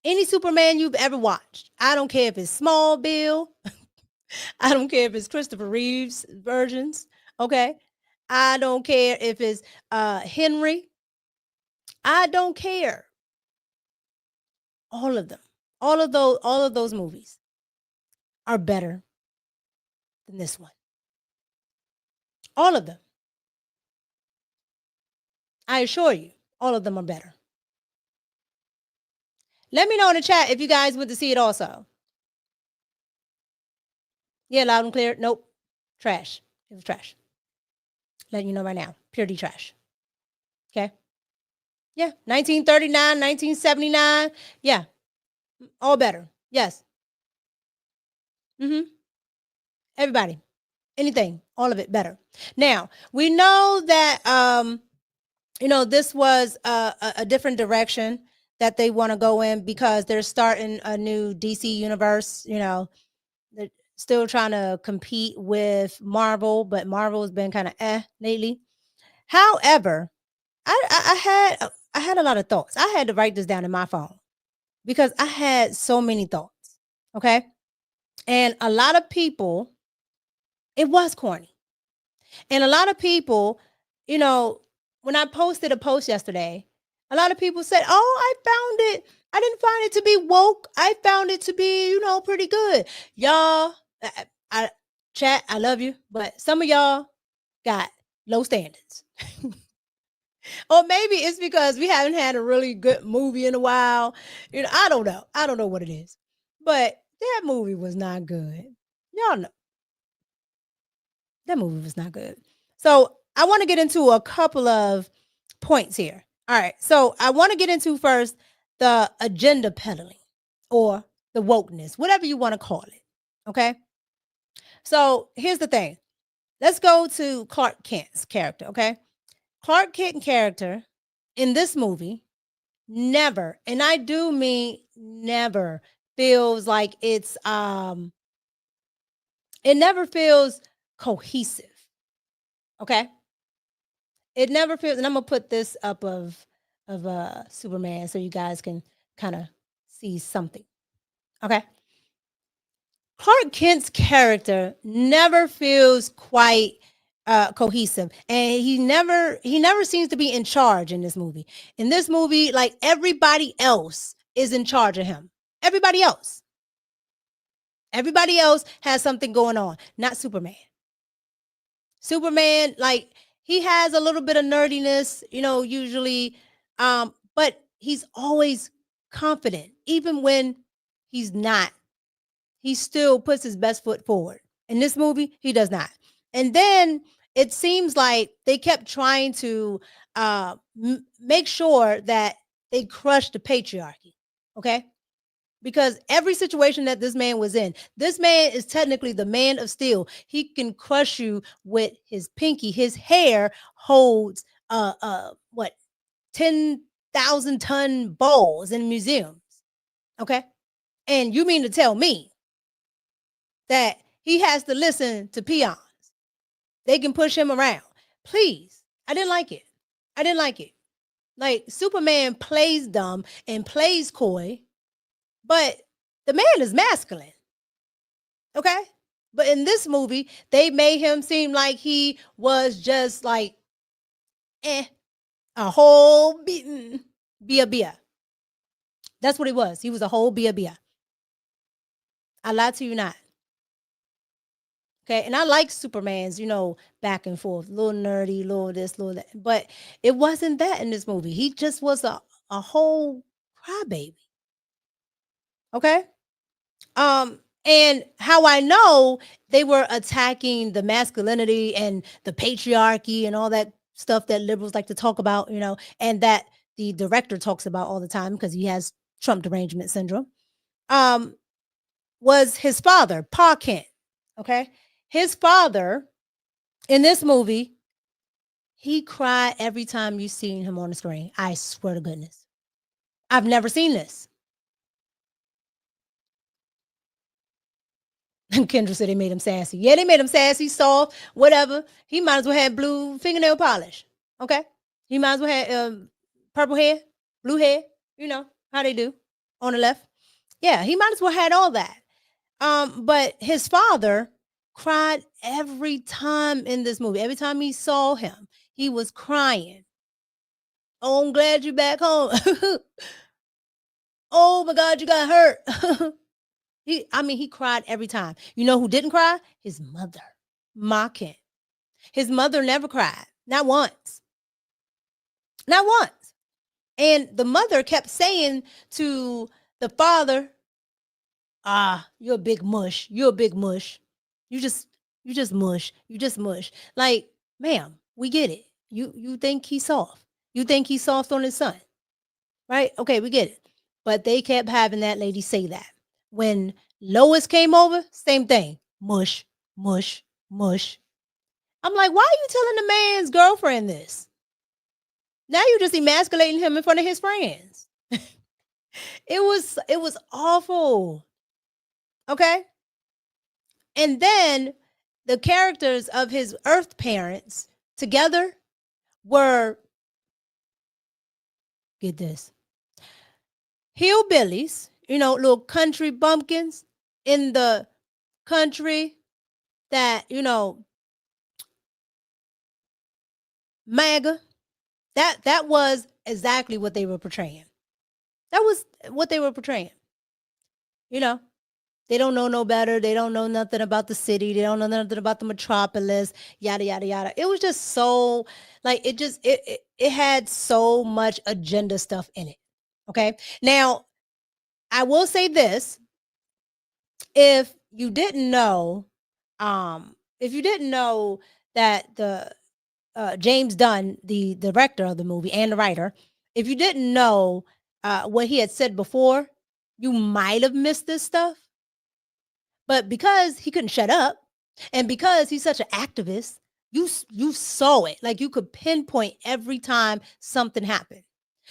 Any Superman you've ever watched. I don't care if it's Smallville. I don't care if it's Christopher Reeve's versions. Okay. I don't care if it's Henry. I don't care. All of them. All of those movies are better than this one. All of them. I assure you, all of them are better. Let me know in the chat if you guys went to see it also. Yeah, loud and clear. Nope. Trash. It was trash. Letting you know right now. Purity trash. Okay. Yeah. 1939, 1979. Yeah. All better. Yes. Everybody. Anything. All of it better. Now, we know that this was a different direction that they want to go in because they're starting a new DC universe. They're still trying to compete with Marvel, but Marvel has been kind of lately. However, I had a lot of thoughts. I had to write this down in my phone because I had so many thoughts. Okay. And a lot of people, it was corny. And a lot of people, when I posted a post yesterday, a lot of people said, "Oh, I didn't find it to be woke. I found it to be, pretty good." Y'all, chat, I love you, but some of y'all got low standards. Or maybe it's because we haven't had a really good movie in a while. I don't know. I don't know what it is. But that movie was not good. Y'all know. That movie was not good. So I want to get into a couple of points here. All right. So I want to get into first the agenda peddling or the wokeness, whatever you want to call it. Okay. So here's the thing. Let's go to Clark Kent's character. Okay. Clark Kent character in this movie never, and I do mean never, feels like it never feels cohesive. Okay. It never feels, and I'm gonna put this up of Superman so you guys can kind of see something. Okay. Clark Kent's character never feels quite cohesive, and he never seems to be in charge in this movie. In this movie, like, everybody else is in charge of him. Everybody else has something going on, not Superman. Superman, like, he has a little bit of nerdiness, usually, but he's always confident, even when he's not. He still puts his best foot forward. In this movie, he does not. And then it seems like they kept trying to make sure that they crushed the patriarchy. Okay. Because every situation that this man was in, this man is technically the man of steel. He can crush you with his pinky. His hair holds what, 10,000-ton balls in museums. Okay. And you mean to tell me that he has to listen to peons? They can push him around. Please. I didn't like it. Like, Superman plays dumb and plays coy, but the man is masculine. Okay? But in this movie, they made him seem like he was just like, a whole bia. That's what he was. He was a whole bia. I lie to you not. Okay, and I like Superman's, back and forth, little nerdy, little this, little that. But it wasn't that in this movie. He just was a whole crybaby. Okay? And how I know they were attacking the masculinity and the patriarchy and all that stuff that liberals like to talk about, and that the director talks about all the time because he has Trump derangement syndrome, was his father, Pa Kent. Okay? His father in this movie, he cried every time you seen him on the screen. I swear to goodness. I've never seen this. Kendra said they made him sassy. Yeah, they made him sassy, soft, whatever. He might as well have blue fingernail polish. Okay? He might as well have purple hair, blue hair, how they do on the left. Yeah, he might as well had all that. But his father cried every time in this movie. Every time he saw him, he was crying. Oh, I'm glad you're back home. Oh my God, you got hurt. He cried every time. You know who didn't cry? His mother, Ma Kent. His mother never cried. Not once. Not once. And the mother kept saying to the father, you're a big mush. You're a big mush. You just mush. You just mush. Like, ma'am, we get it. You think he's soft. You think he's soft on his son. Right? Okay, we get it. But they kept having that lady say that. When Lois came over, same thing. Mush, mush, mush. I'm like, why are you telling the man's girlfriend this? Now you're just emasculating him in front of his friends. It was awful. Okay? And then the characters of his Earth parents together were, get this, hillbillies, little country bumpkins in the country that, MAGA. That was exactly what they were portraying. That was what they were portraying. They don't know no better. They don't know nothing about the city. They don't know nothing about the metropolis, yada, yada, yada. It was just so, like, it had so much agenda stuff in it. Okay. Now, I will say this. If you didn't know that the James Dunn, the director of the movie and the writer, if you didn't know what he had said before, you might have missed this stuff. But because he couldn't shut up, and because he's such an activist, you saw it. Like, you could pinpoint every time something happened.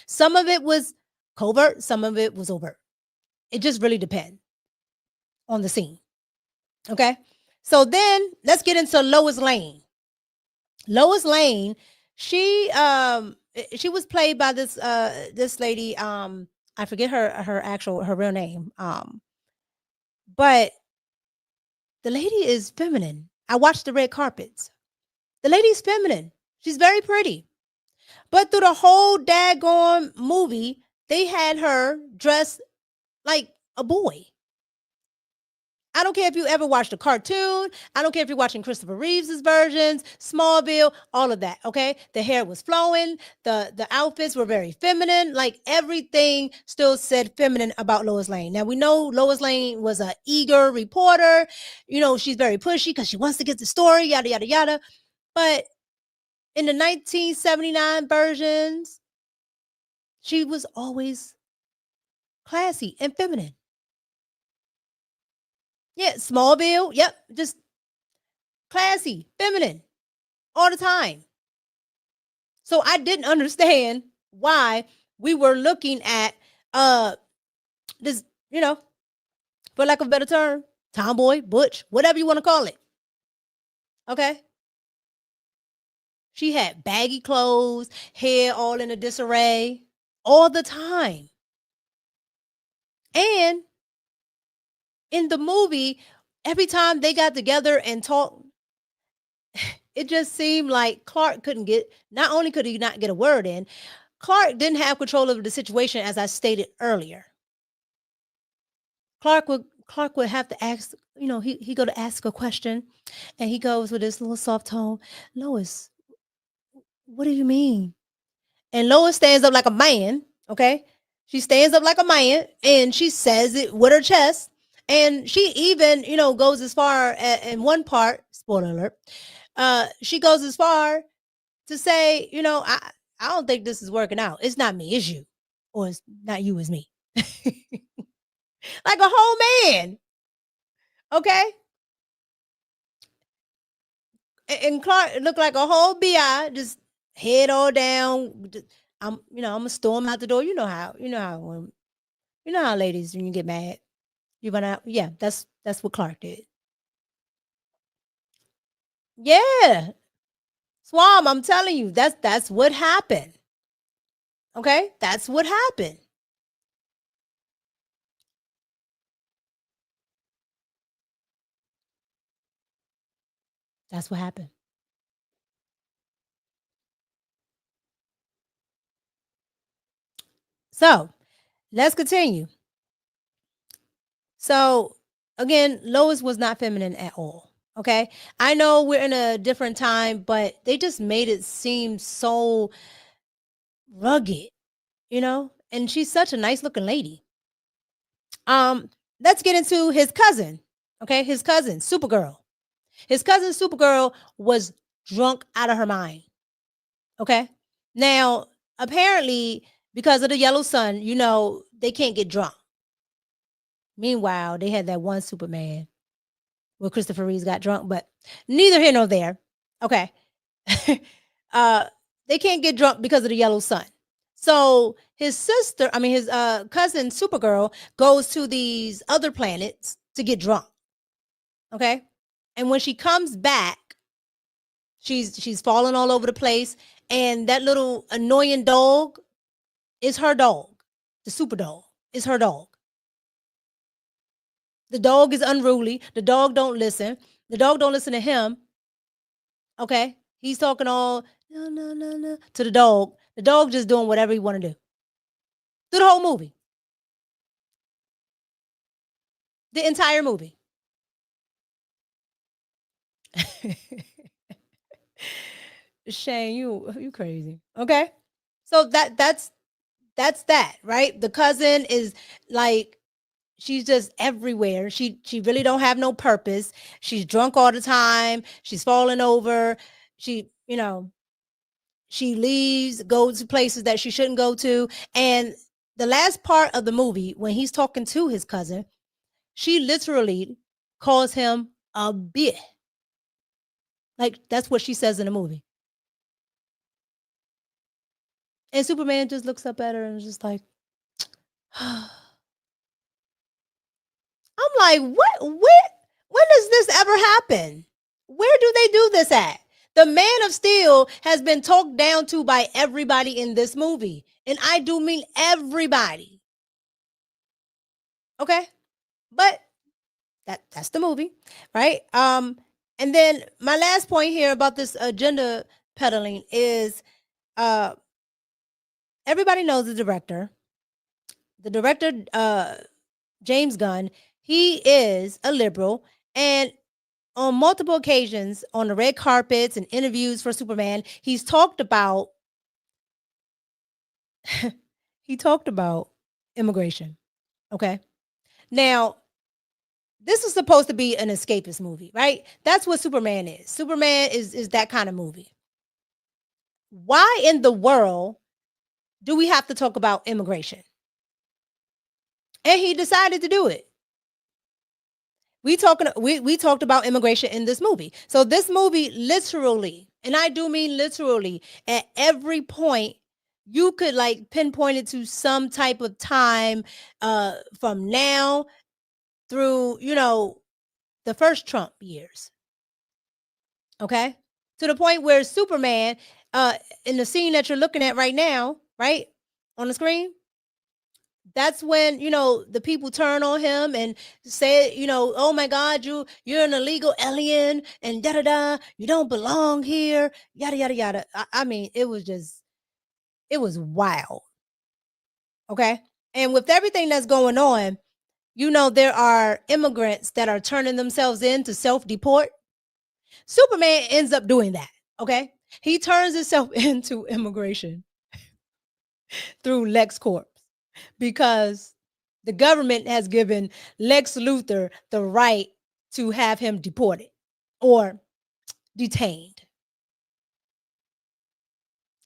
Some of it was covert, some of it was overt. It just really depends on the scene. Okay? So then let's get into Lois Lane. Lois Lane, she was played by this lady, I forget her real name. But the lady is feminine. I watched the red carpets. The lady's feminine. She's very pretty. But through the whole daggone movie, they had her dressed like a boy. I don't care if you ever watched a cartoon. I don't care if you're watching Christopher Reeves' versions, Smallville, all of that, okay? The hair was flowing. The outfits were very feminine. Like everything still said feminine about Lois Lane. Now, we know Lois Lane was an eager reporter. You know, she's very pushy because she wants to get the story, yada, yada, yada. But in the 1979 versions, she was always classy and feminine. Yeah, Smallville. Yep, just classy, feminine all the time. So I didn't understand why we were looking at this, you know, for lack of a better term, tomboy, butch, whatever you want to call it. Okay? She had baggy clothes, hair all in a disarray all the time. And in the movie, every time they got together and talked, it just seemed like Clark not only could he not get a word in, Clark didn't have control of the situation, as I stated earlier. Clark would have to ask, you know, he go to ask a question, and he goes with this little soft tone, Lois, what do you mean? And Lois stands up like a man, okay? She stands up like a man, and she says it with her chest. And she even, you know, goes as far in one part, spoiler alert, she goes as far to say, you know, I don't think this is working out. It's not me, it's you. Or it's not you, it's me. Like a whole man. Okay? And Clark looked like a whole BI, just head all down. I'm gonna storm out the door. You know how ladies, when you get mad, you run out. Yeah, that's what Clark did. Yeah. Swam, I'm telling you, that's what happened. Okay? That's what happened. That's what happened. So, let's continue. So, again, Lois was not feminine at all. Okay? I know we're in a different time, but they just made it seem so rugged, you know? And she's such a nice looking lady. Let's get into his cousin. Okay? His cousin, Supergirl. His cousin Supergirl was drunk out of her mind. Okay? Now, apparently, because of the yellow sun, you know, they can't get drunk. Meanwhile, they had that one Superman where Christopher Reeves got drunk, but neither here nor there. Okay. They can't get drunk because of the yellow sun. So his cousin Supergirl goes to these other planets to get drunk. Okay. And when she comes back, she's falling all over the place. And that little annoying dog is her dog. The super dog is her dog. The dog is unruly. The dog don't listen. The dog don't listen to him. Okay? He's talking all no to the dog. The dog just doing whatever he want to do. Through the whole movie. The entire movie. Shane, you crazy. Okay? So that's that, right? The cousin is like, she's just everywhere. She really don't have no purpose. She's drunk all the time. She's falling over. She leaves, goes to places that she shouldn't go to. And the last part of the movie, when he's talking to his cousin, she literally calls him a bitch. Like, that's what she says in the movie. And Superman just looks up at her and is just like, I'm like, what? When does this ever happen? Where do they do this at? The Man of Steel has been talked down to by everybody in this movie. And I do mean everybody. Okay? But That's the movie, right? And then my last point here about this agenda peddling is everybody knows the director. The director, James Gunn, he is a liberal, and on multiple occasions on the red carpets and interviews for Superman, he's talked about immigration. Okay. Now, this is supposed to be an escapist movie, right? That's what Superman is. Superman is that kind of movie. Why in the world do we have to talk about immigration? And he decided to do it. We talked about immigration in this movie. So this movie literally, and I do mean literally, at every point you could like pinpoint it to some type of time from now through, the first Trump years. Okay? To the point where Superman in the scene that you're looking at right now, right? On the screen, that's when the people turn on him and say, oh my God, you're an illegal alien and da da da, you don't belong here, yada yada yada. I mean, it was wild. Okay, and with everything that's going on, there are immigrants that are turning themselves in to self-deport. Superman ends up doing that. Okay, he turns himself into immigration through LexCorp because the government has given Lex Luthor the right to have him deported or detained.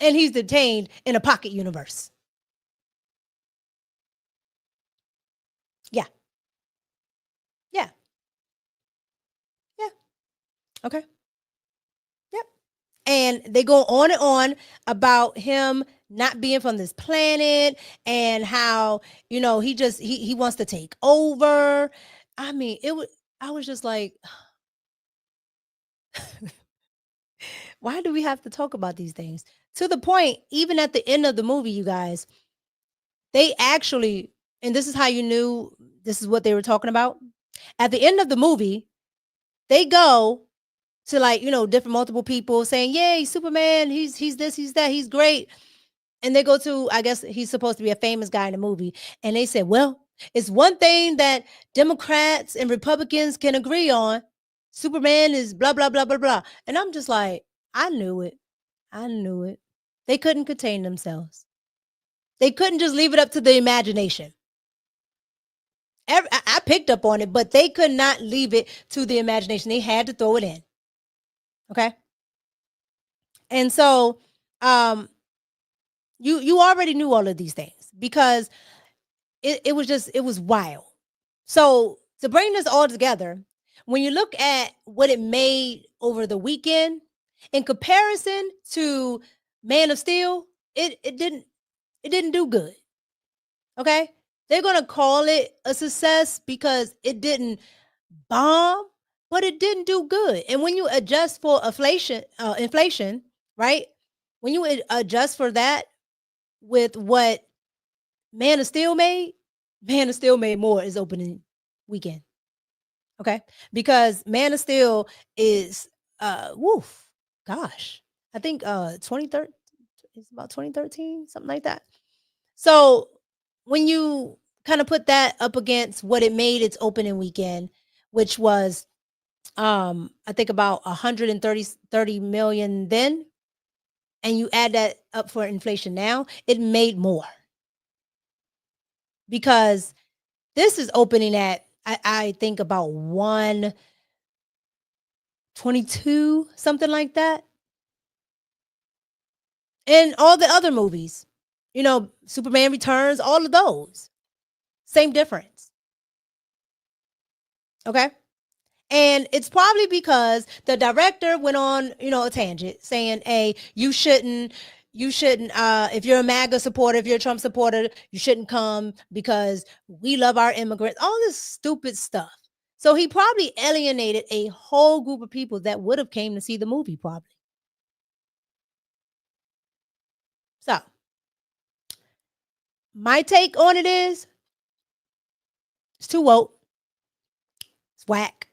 And he's detained in a pocket universe. Yeah. Yeah. Yeah. Okay. Yep. And they go on and on about him not being from this planet and how, he wants to take over. I mean, I was just like, why do we have to talk about these things? To the point, even at the end of the movie, you guys, they actually, and this is how you knew this is what they were talking about. At the end of the movie, they go to different multiple people saying, yay, Superman, he's this, he's that, he's great. And they go to, I guess he's supposed to be a famous guy in the movie. And they said, well, it's one thing that Democrats and Republicans can agree on. Superman is blah, blah, blah, blah, blah. And I'm just like, I knew it. I knew it. They couldn't contain themselves. They couldn't just leave it up to the imagination. I picked up on it, but they could not leave it to the imagination. They had to throw it in. Okay. And so you already knew all of these things because it was wild. So to bring this all together, when you look at what it made over the weekend in comparison to Man of Steel, it didn't do good. Okay? They're going to call it a success because it didn't bomb, but it didn't do good. And when you adjust for inflation, right? When you adjust for that with what Man of Steel made more is opening weekend. Okay? Because Man of Steel is gosh. I think 2013, it's about 2013, something like that. So when you kind of put that up against what it made its opening weekend, which was I think about 130 million then, and you add that up for inflation now, it made more. Because this is opening at I think about 122, something like that. And all the other movies, Superman Returns, all of those, same difference. Okay. And it's probably because the director went on, a tangent saying, hey, you shouldn't, if you're a MAGA supporter, if you're a Trump supporter, you shouldn't come because we love our immigrants, all this stupid stuff. So he probably alienated a whole group of people that would have came to see the movie probably. So my take on it is it's too woke. whack.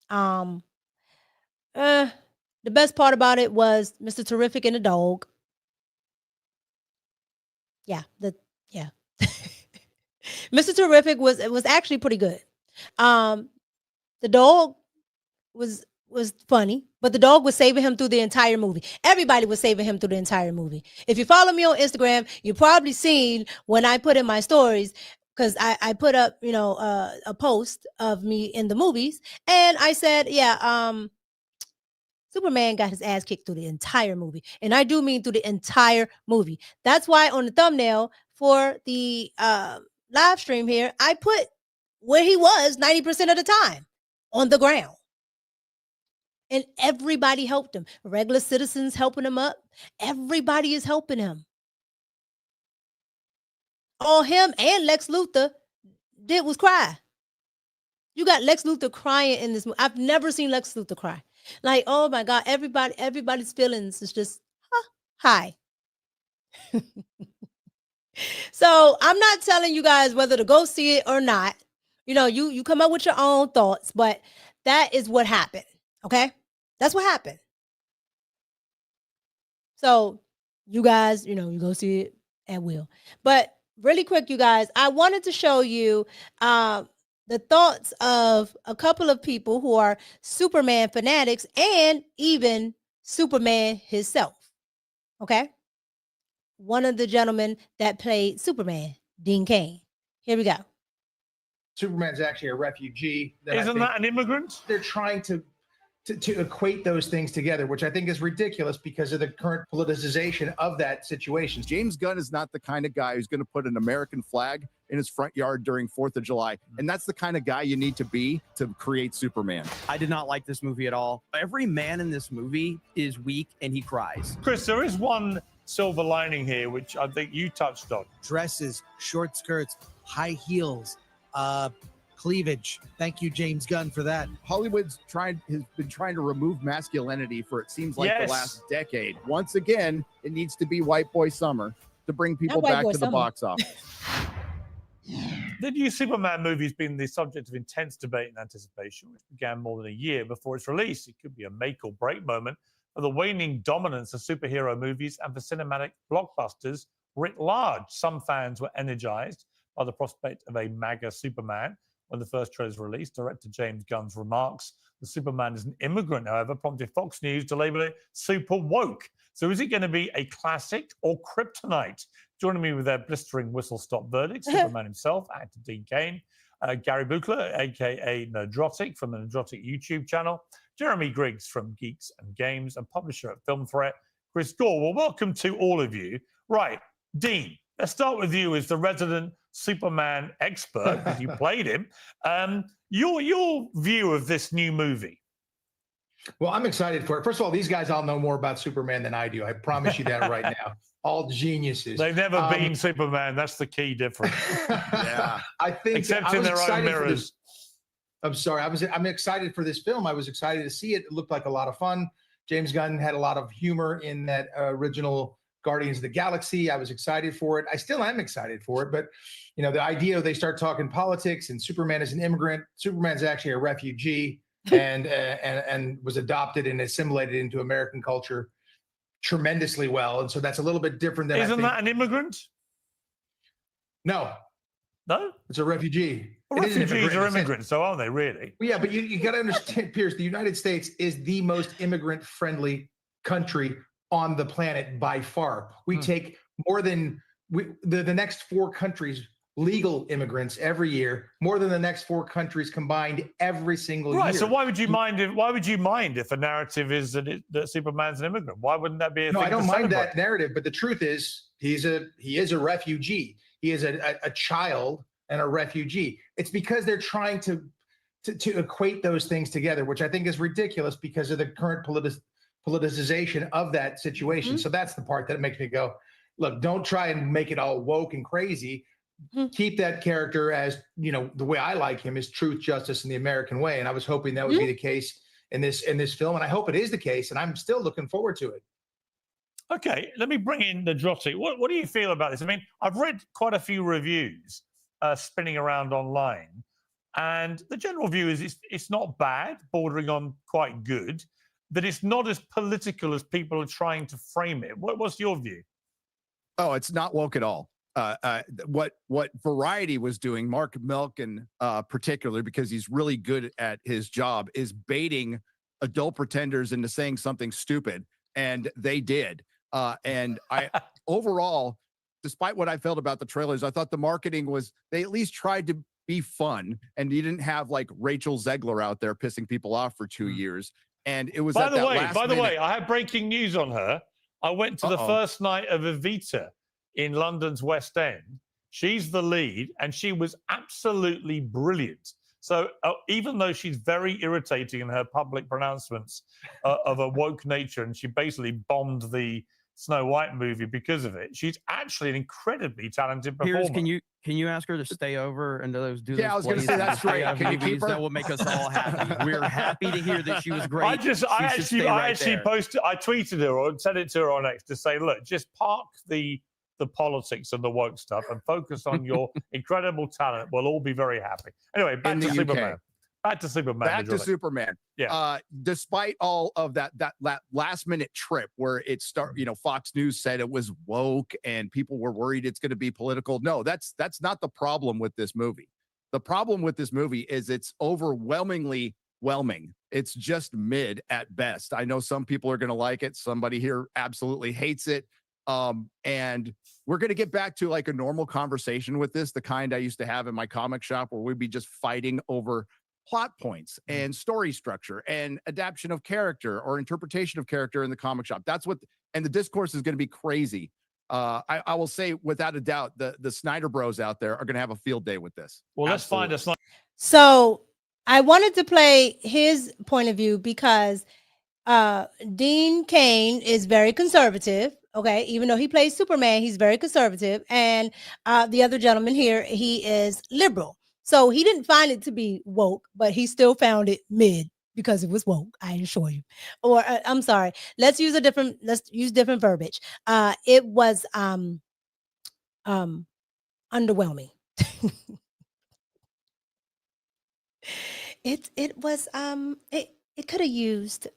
The best part about it was Mr. Terrific and the dog. Yeah, Mr. Terrific was actually pretty good. The dog was funny, but the dog was saving him through the entire movie. Everybody was saving him through the entire movie. If you follow me on Instagram, you probably seen when I put in my stories, because I put up, a post of me in the movies, and I said, Superman got his ass kicked through the entire movie. And I do mean through the entire movie. That's why on the thumbnail for the live stream here, I put where he was 90% of the time, on the ground. And everybody helped him. Regular citizens helping him up. Everybody is helping him. All him and Lex Luthor did was cry. You got Lex Luthor crying in this movie. I've never seen Lex Luthor cry. Like, oh my God, everybody's feelings is just high. So I'm not telling you guys whether to go see it or not. You come up with your own thoughts, but that is what happened. Okay? That's what happened. So you guys, you go see it at will. But really quick, you guys, I wanted to show you the thoughts of a couple of people who are Superman fanatics and even Superman himself. Okay? One of the gentlemen that played Superman, Dean Cain. Here we go. Superman's actually a refugee. Isn't that an immigrant? They're trying to equate those things together, which I think is ridiculous because of the current politicization of that situation. James Gunn is not the kind of guy who's going to put an American flag in his front yard during 4th of July. And that's the kind of guy you need to be to create Superman. I did not like this movie at all. Every man in this movie is weak and he cries. Chris, there is one silver lining here, which I think you touched on. Dresses, short skirts, high heels, cleavage. Thank you, James Gunn, for that. Hollywood's has been trying to remove masculinity for it seems like Yes. the last decade. Once again, it needs to be white boy summer to bring people White back Boy to the Summer. box office. The new Superman movie has been the subject of intense debate and anticipation, which began more than a year before its release. It could be a make or break moment for the waning dominance of superhero movies and for cinematic blockbusters writ large. Some fans were energized by the prospect of a MAGA Superman. When the first trailer was released, director James Gunn's remarks, the Superman is an immigrant, however, prompted Fox News to label it super woke. So is it going to be a classic or kryptonite? Joining me with their blistering whistle-stop verdict, Superman himself, actor Dean Cain, Gary Buchler, a.k.a. Nerdrotic from the Nerdrotic YouTube channel, Jeremy Griggs from Geeks and Games, and publisher at Film Threat, Chris Gore. Well, welcome to all of you. Right, Dean, let's start with you as the resident Superman expert, because you played him. Your view of this new movie. Well, I'm excited for it. First of all, these guys all know more about Superman than I do. I promise you that right now. All geniuses. They've never been Superman. That's the key difference. Yeah. I think Except I in was their own excited for mirrors. this- I'm sorry. I'm excited for this film. I was excited to see it. It looked like a lot of fun. James Gunn had a lot of humor in that original Guardians of the Galaxy. I was excited for it. I still am excited for it. But, the idea they start talking politics and Superman is an immigrant. Superman's actually a refugee and was adopted and assimilated into American culture tremendously well. And so that's a little bit different than Isn't that an immigrant? No. No? It's a refugee. Well, It is an refugees immigrant are in a sense. immigrants, so aren't they really? Well, yeah, but you got to understand, Pierce, the United States is the most immigrant-friendly country on the planet by far. We take more than the next 4 countries legal immigrants every year, more than the next 4 countries combined every single year. Right. So why would you mind if a narrative is that Superman's an immigrant? Why wouldn't that be a No, thing I don't to mind celebrate? that narrative, but the truth is he is a refugee. He is a child and a refugee. It's because they're trying to equate those things together, which I think is ridiculous because of the current politicization of that situation. So that's the part that makes me go, look, don't try and make it all woke and crazy. Keep that character as, the way I like him is truth, justice, and the American way. And I was hoping that would be the case in this film. And I hope it is the case. And I'm still looking forward to it. Okay, let me bring in Nerdrotic. What do you feel about this? I mean, I've read quite a few reviews spinning around online And the general view is it's not bad, bordering on quite good, that it's not as political as people are trying to frame it. What's your view? Oh, it's not woke at all. What Variety was doing, Mark Melkin, particularly because he's really good at his job, is baiting adult pretenders into saying something stupid, and they did. And I overall, despite what I felt about the trailers, I thought the marketing was, they at least tried to be fun, and you didn't have like Rachel Zegler out there pissing people off for 2 years. And it was By the way, I have breaking news on her. I went to the first night of Evita in London's West End. She's the lead, and she was absolutely brilliant. So even though she's very irritating in her public pronouncements of a woke nature, and she basically bombed the Snow White movie because of it, she's actually an incredibly talented performer. Piers, can you ask her to stay over and do those I was going to say that's great. Can you keep her? That will make us all happy. We're happy to hear that she was great. I tweeted her or sent it to her on X to say, look, just park the politics and the woke stuff and focus on your incredible talent. We'll all be very happy. Anyway, back to Superman. Back to Superman. Back to Superman. Yeah. Despite all of that last minute trip where it Fox News said it was woke and people were worried it's going to be political. No, that's not the problem with this movie. The problem with this movie is it's overwhelmingly whelming. It's just mid at best. I know some people are going to like it. Somebody here absolutely hates it. And we're going to get back to like a normal conversation with this, the kind I used to have in my comic shop where we'd be just fighting over plot points and story structure and adaptation of character or interpretation of character in the comic shop. That's what, and the discourse is going to be crazy. I will say without a doubt, the Snyder Bros out there are going to have a field day with this. Well, let's find a Snyder. So I wanted to play his point of view because Dean Cain is very conservative. Okay, even though he plays Superman, he's very conservative. And the other gentleman here, he is liberal. So he didn't find it to be woke, but he still found it mid because it was woke, I assure you. Or I'm sorry, let's use different verbiage. It was underwhelming. It could have used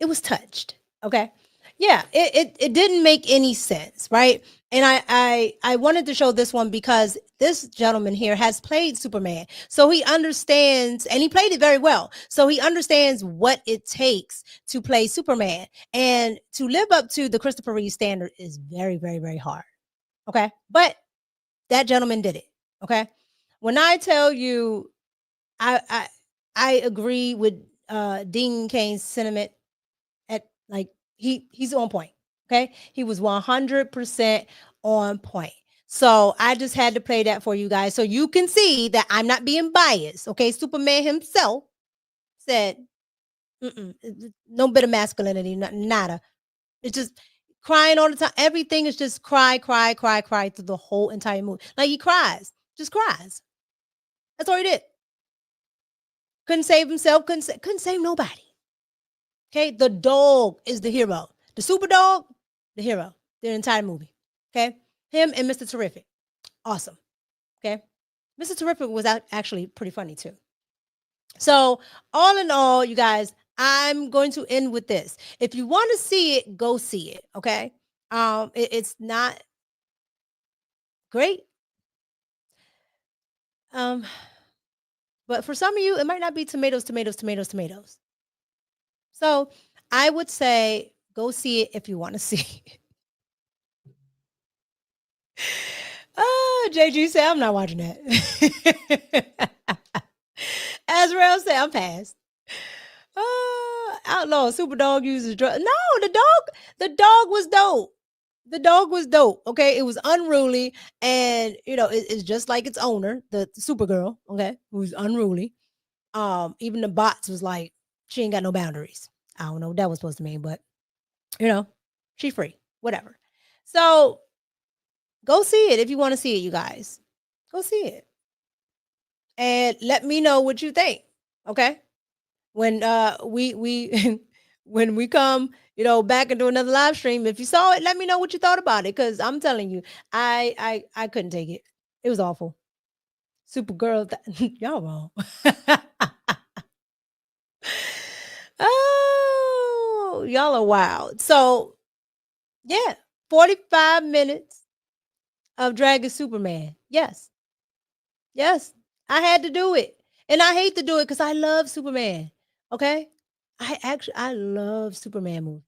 it was touched. Okay. Yeah, it didn't make any sense, right? And I wanted to show this one because this gentleman here has played Superman. So he understands, and he played it very well. So he understands what it takes to play Superman. And to live up to the Christopher Reeve standard is very, very, very hard. Okay. But that gentleman did it. Okay. When I tell you, I agree with Dean Cain's sentiment at like, he's on point. Okay. He was 100% on point. So I just had to play that for you guys so you can see that I'm not being biased. Okay. Superman himself said, no bit of masculinity, nada. It's just crying all the time. Everything is just cry through the whole entire movie. Like he cries, just cries. That's all he did. Couldn't save himself, couldn't save nobody. Okay, the dog is the hero. The super dog, the hero. The entire movie. Okay, him and Mr. Terrific, awesome. Okay, Mr. Terrific was actually pretty funny too. So all in all, you guys, I'm going to end with this. If you want to see it, go see it. Okay, it's not great. But for some of you, it might not be tomatoes. So I would say go see it if you want to see it. JG said, I'm not watching that. Azrael said, I'm past. Outlaw, super dog uses drugs. No, the dog was dope. The dog was dope. Okay. It was unruly. And, it's just like its owner, the Supergirl. Okay. Who's unruly. Even the bots was like, she ain't got no boundaries. I don't know what that was supposed to mean, but she free, whatever. So go see it if you want to see it, you guys. Go see it. And let me know what you think. Okay. When we when we come, back into another live stream, if you saw it, let me know what you thought about it. Cause I'm telling you, I couldn't take it. It was awful. Supergirl, y'all wrong. Oh, y'all are wild. So, yeah, 45 minutes of dragging Superman. Yes. Yes, I had to do it. And I hate to do it because I love Superman. Okay. I love Superman movies.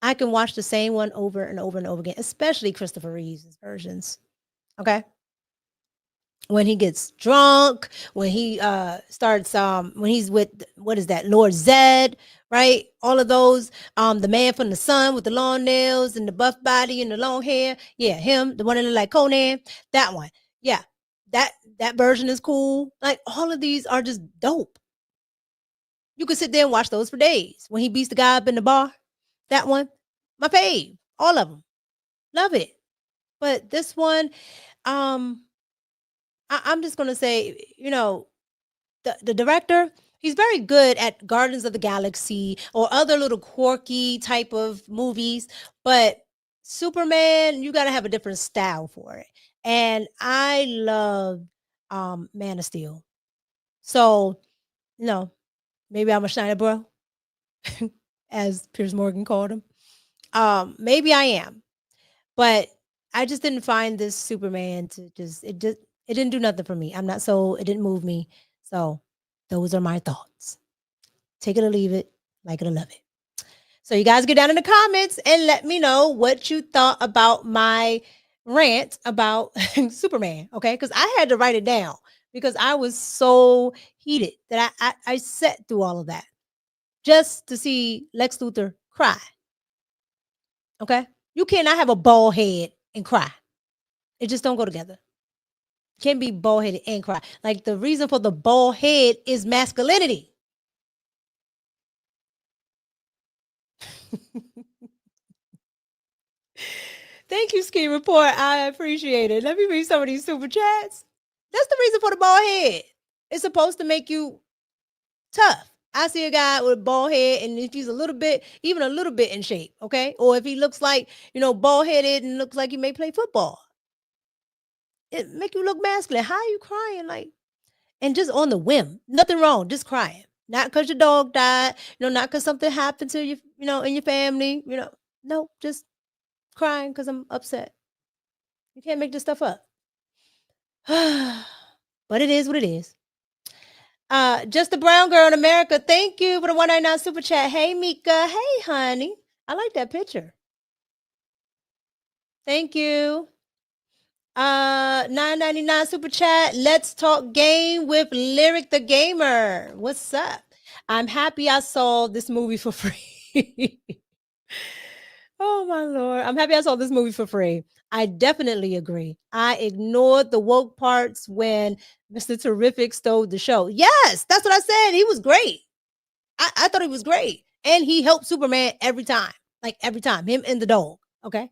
I can watch the same one over and over and over again, especially Christopher Reeve's versions. Okay. When he gets drunk, when he starts when he's with what is that, Lord Zed, right? All of those, the man from the sun with the long nails and the buff body and the long hair. Yeah, him, the one that look like Conan, that one. Yeah, that version is cool. Like all of these are just dope. You could sit there and watch those for days. When he beats the guy up in the bar, that one, my fave. All of them, love it. But this one, I'm just gonna say, the director, he's very good at Guardians of the Galaxy or other little quirky type of movies, but Superman, you got to have a different style for it. And I love Man of Steel. So, maybe I'm a shiner bro, as Piers Morgan called him. Maybe I am, but I just didn't find this Superman to it didn't do nothing for me. It didn't move me. So those are my thoughts. Take it or leave it, like it or love it. So you guys get down in the comments and let me know what you thought about my rant about Superman. Okay. Because I had to write it down because I was so heated that I sat through all of that just to see Lex Luthor cry. Okay. You cannot have a bald head and cry. It just don't go together. Can't be bald headed and cry. Like the reason for the bald head is masculinity. Thank you, Ski Report. I appreciate it. Let me read some of these super chats. That's the reason for the bald head. It's supposed to make you tough. I see a guy with a bald head, and if he's even a little bit in shape, okay? Or if he looks like, bald headed and looks like he may play football, it make you look masculine. How are you crying? Like, and just on the whim, nothing wrong, just crying. Not because your dog died, not because something happened to you, in your family, no, just crying because I'm upset. You can't make this stuff up. But it is what it is. Just a brown girl in America. Thank you for the 199 super chat. Hey, Mika. Hey, honey. I like that picture. Thank you. 9.99 super chat. Let's talk game with Lyric the Gamer. What's up? I'm happy I saw this movie for free. Oh my Lord. I'm happy I saw this movie for free. I definitely agree. I ignored the woke parts when Mr. Terrific stole the show. Yes, that's what I said. He was great. I thought he was great. And he helped Superman every time. Like every time. Him and the dog. Okay.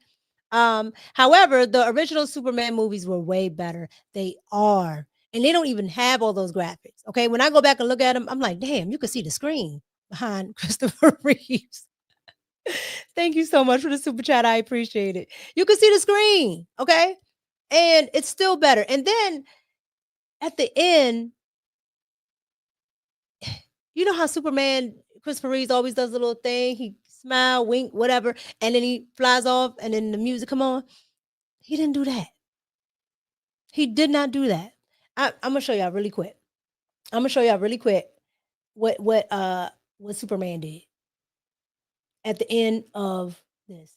However, the original Superman movies were way better. They are. And they don't even have all those graphics. Okay. When I go back and look at them, I'm like, damn, you can see the screen behind Christopher Reeves. Thank you so much for the super chat. I appreciate it. You can see the screen, okay? And it's still better. And then at the end, you know how Superman, Christopher Reeves always does a little thing. He smile, wink, whatever, and then he flies off and then the music come on. He didn't do that. He did not do that. I'm gonna show y'all really quick. What Superman did at the end of this.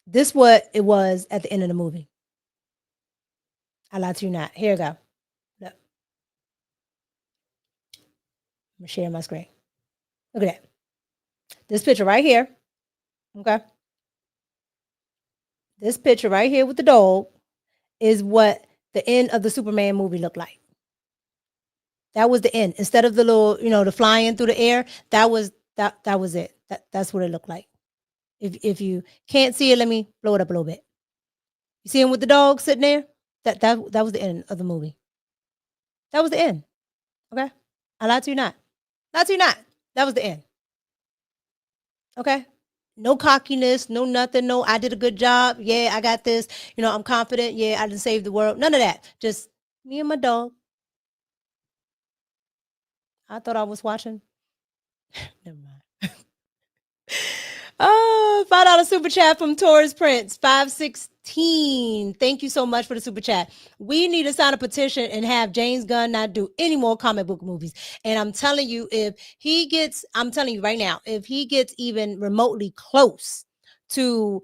This what it was at the end of the movie. I lied to you not. Here we go. Look. I'm gonna share my screen. Look at that. This picture right here. Okay. This picture right here with the dog is what the end of the Superman movie looked like. That was the end. Instead of the little, the flying through the air, that was it. That's what it looked like. If you can't see it, let me blow it up a little bit. You see him with the dog sitting there? That was the end of the movie. That was the end. Okay? I lied to you not. Lied to you not. That was the end. Okay. No cockiness, no nothing. No, I did a good job. Yeah, I got this. You know, I'm confident. Yeah, I done saved the world. None of that. Just me and my dog. I thought I was watching. Never mind. Oh, $5 super chat from Taurus Prince, 516. Thank you so much for the super chat. We need to sign a petition and have James Gunn not do any more comic book movies. And I'm telling you, if he gets, I'm telling you right now, if he gets even remotely close to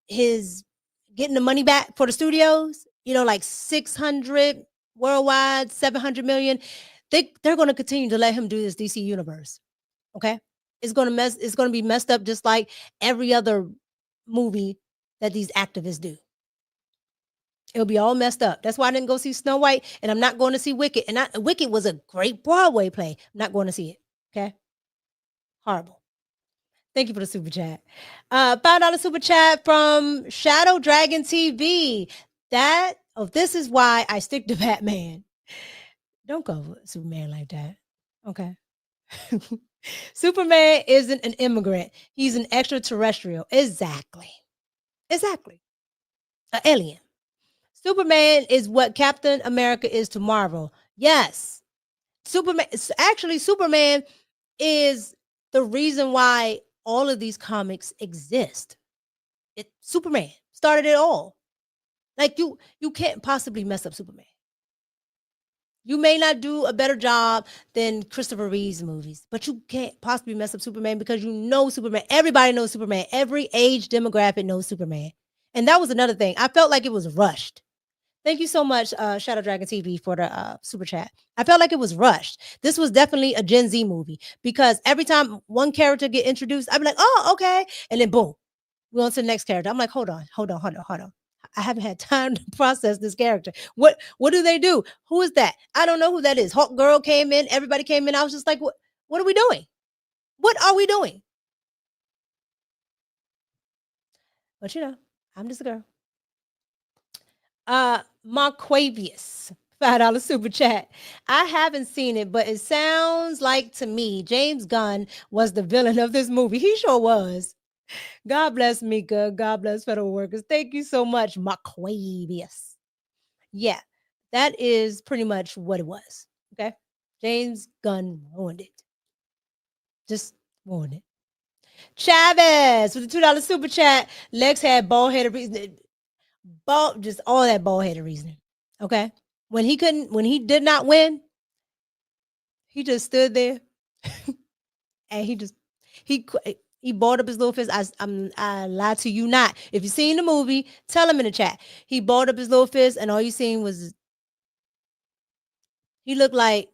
his getting the money back for the studios, you know, like 600 worldwide, 700 million, they're going to continue to let him do this DC universe. Okay. It's gonna be messed up just like every other movie that these activists do. It'll be all messed up. That's why I didn't go see Snow White, and I'm not going to see Wicked. And Wicked was a great Broadway play. I'm not going to see it. Okay. Horrible. Thank you for the super chat. $5 super chat from Shadow Dragon TV. This is why I stick to Batman. Don't go with Superman like that. Okay. Superman isn't an immigrant. He's an extraterrestrial. Exactly. An alien. Superman is what Captain America is to Marvel. Yes. Superman is the reason why all of these comics exist. Superman started it all. Like you can't possibly mess up Superman. You may not do a better job than Christopher Reeve's movies, but you can't possibly mess up Superman because you know Superman. Everybody knows Superman. Every age demographic knows Superman. And that was another thing. I felt like it was rushed. Thank you so much, Shadow Dragon TV, for the super chat. I felt like it was rushed. This was definitely a Gen Z movie because every time one character get introduced, I'd be like, oh, okay. And then boom, we're on to the next character. I'm like, hold on. I haven't had time to process this character. What do they do? Who is that? I don't know who that is. Hawk Girl came in. Everybody came in. I was just like, what are we doing? What are we doing? But you know, I'm just a girl. Marquavius, $5 super chat. I haven't seen it, but it sounds like to me James Gunn was the villain of this movie. He sure was. God bless Mika. God bless federal workers. Thank you so much, Marquavius. Yeah, that is pretty much what it was. Okay. James Gunn ruined it. Just ruined it. Chavez with the $2 super chat. Lex had bald-headed reason. Just all that bald-headed reasoning. Okay. When he did not win, he just stood there and he balled up his little fist. I lie to you not. If you've seen the movie, tell him in the chat. He balled up his little fist, and all you seen was he looked like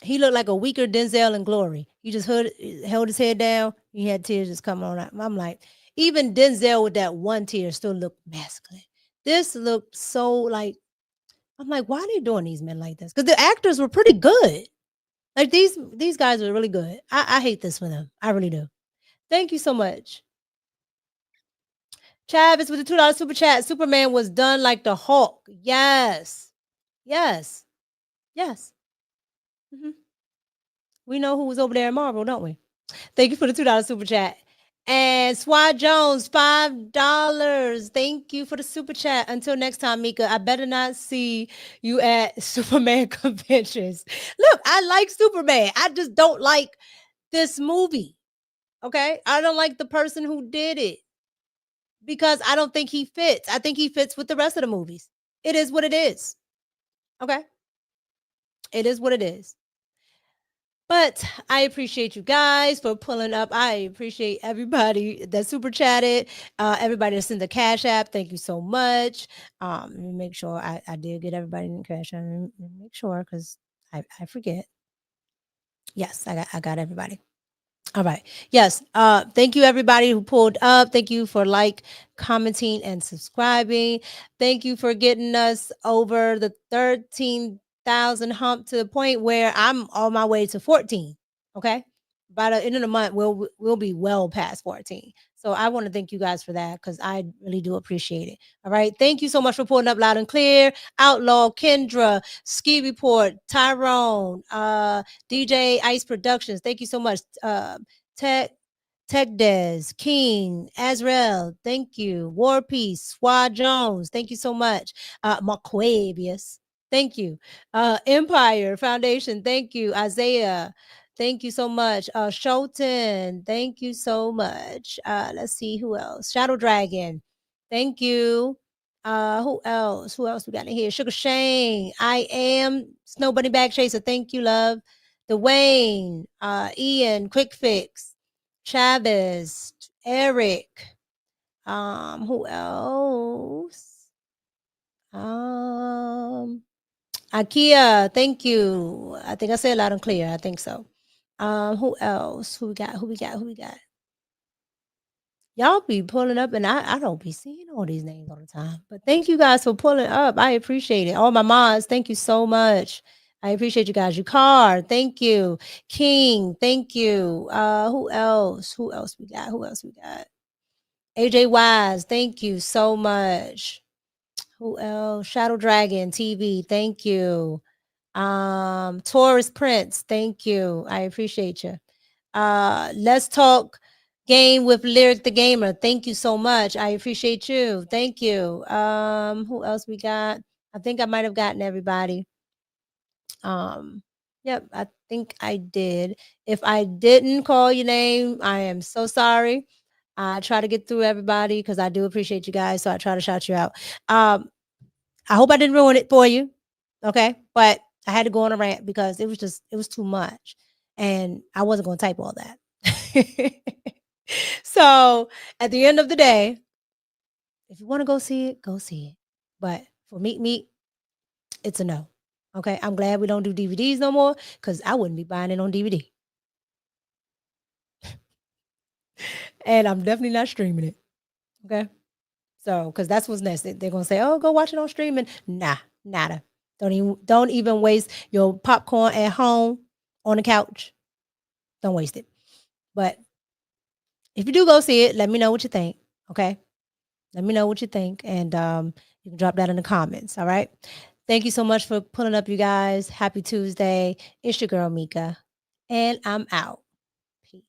a weaker Denzel in Glory. He just held his head down. He had tears just coming on out. I'm like, even Denzel with that one tear still looked masculine. This looked so like, I'm like, why are they doing these men like this? Because the actors were pretty good. Like these guys are really good. I hate this for them. I really do. Thank you so much. Travis with the $2 super chat. Superman was done like the Hulk. Yes. Mm-hmm. We know who was over there at Marvel, don't we? Thank you for the $2 super chat. And Swat Jones, $5. Thank you for the super chat. Until next time, Mika, I better not see you at Superman conventions. Look, I like Superman. I just don't like this movie. Okay? I don't like the person who did it because I don't think he fits. I think he fits with the rest of the movies. It is what it is. Okay? It is what it is. But I appreciate you guys for pulling up. I appreciate everybody that super chatted, everybody that's in the Cash App. Thank you so much. Let me make sure I did get everybody in the Cash App. Make sure because I forget. Yes, I got everybody. All right. Yes. Thank you everybody who pulled up. Thank you for commenting and subscribing. Thank you for getting us over the 13,000 hump to the point where I'm on my way to 14. Okay. By the end of the month, we'll be well past 14. So I want to thank you guys for that because I really do appreciate it. All right. Thank you so much for pulling up loud and clear. Outlaw, Kendra, Ski Report, Tyrone, DJ Ice Productions. Tech Tech Des, King, Azrael, thank you. War Peace, Swad Jones, thank you so much. Marquavius, thank you. Empire Foundation, thank you. Isaiah, thank you so much. Sholton, thank you so much. Let's see who else. Shadow Dragon, thank you. Who else? Who else we got in here? Sugar Shane, I am Snow Bunny Bag Chaser, thank you, love. Dwayne, Ian, Quick Fix, Chavez, Eric, who else? IKEA, thank you. I think I said loud and clear. I think so. Who else? Who we got? Who we got? Y'all be pulling up, and I don't be seeing all these names all the time. But thank you guys for pulling up. I appreciate it. All my mods, thank you so much. I appreciate you guys. Yukar, thank you. King, thank you. Who else? Who else we got? AJ Wise, thank you so much. Who else? Shadow Dragon TV, thank you. Taurus Prince, thank you. I appreciate you. Let's Talk Game with Lyric the Gamer, thank you so much. I appreciate you. Thank you. Who else we got? I think I might have gotten everybody. Yep, I think I did. If I didn't call your name, I am so sorry. I try to get through everybody because I do appreciate you guys. So I try to shout you out. I hope I didn't ruin it for you. Okay. But I had to go on a rant because it was too much. And I wasn't going to type all that. So at the end of the day, if you want to go see it, go see it. But for Meet, it's a no. Okay. I'm glad we don't do DVDs no more because I wouldn't be buying it on DVD. And I'm definitely not streaming it. Okay. So, because that's what's next. They're going to say, oh, go watch it on streaming. Nah, nada. Don't even waste your popcorn at home on the couch. Don't waste it. But if you do go see it, let me know what you think. Okay. Let me know what you think. And you can drop that in the comments. All right. Thank you so much for pulling up, you guys. Happy Tuesday. It's your girl, Mika. And I'm out. Peace.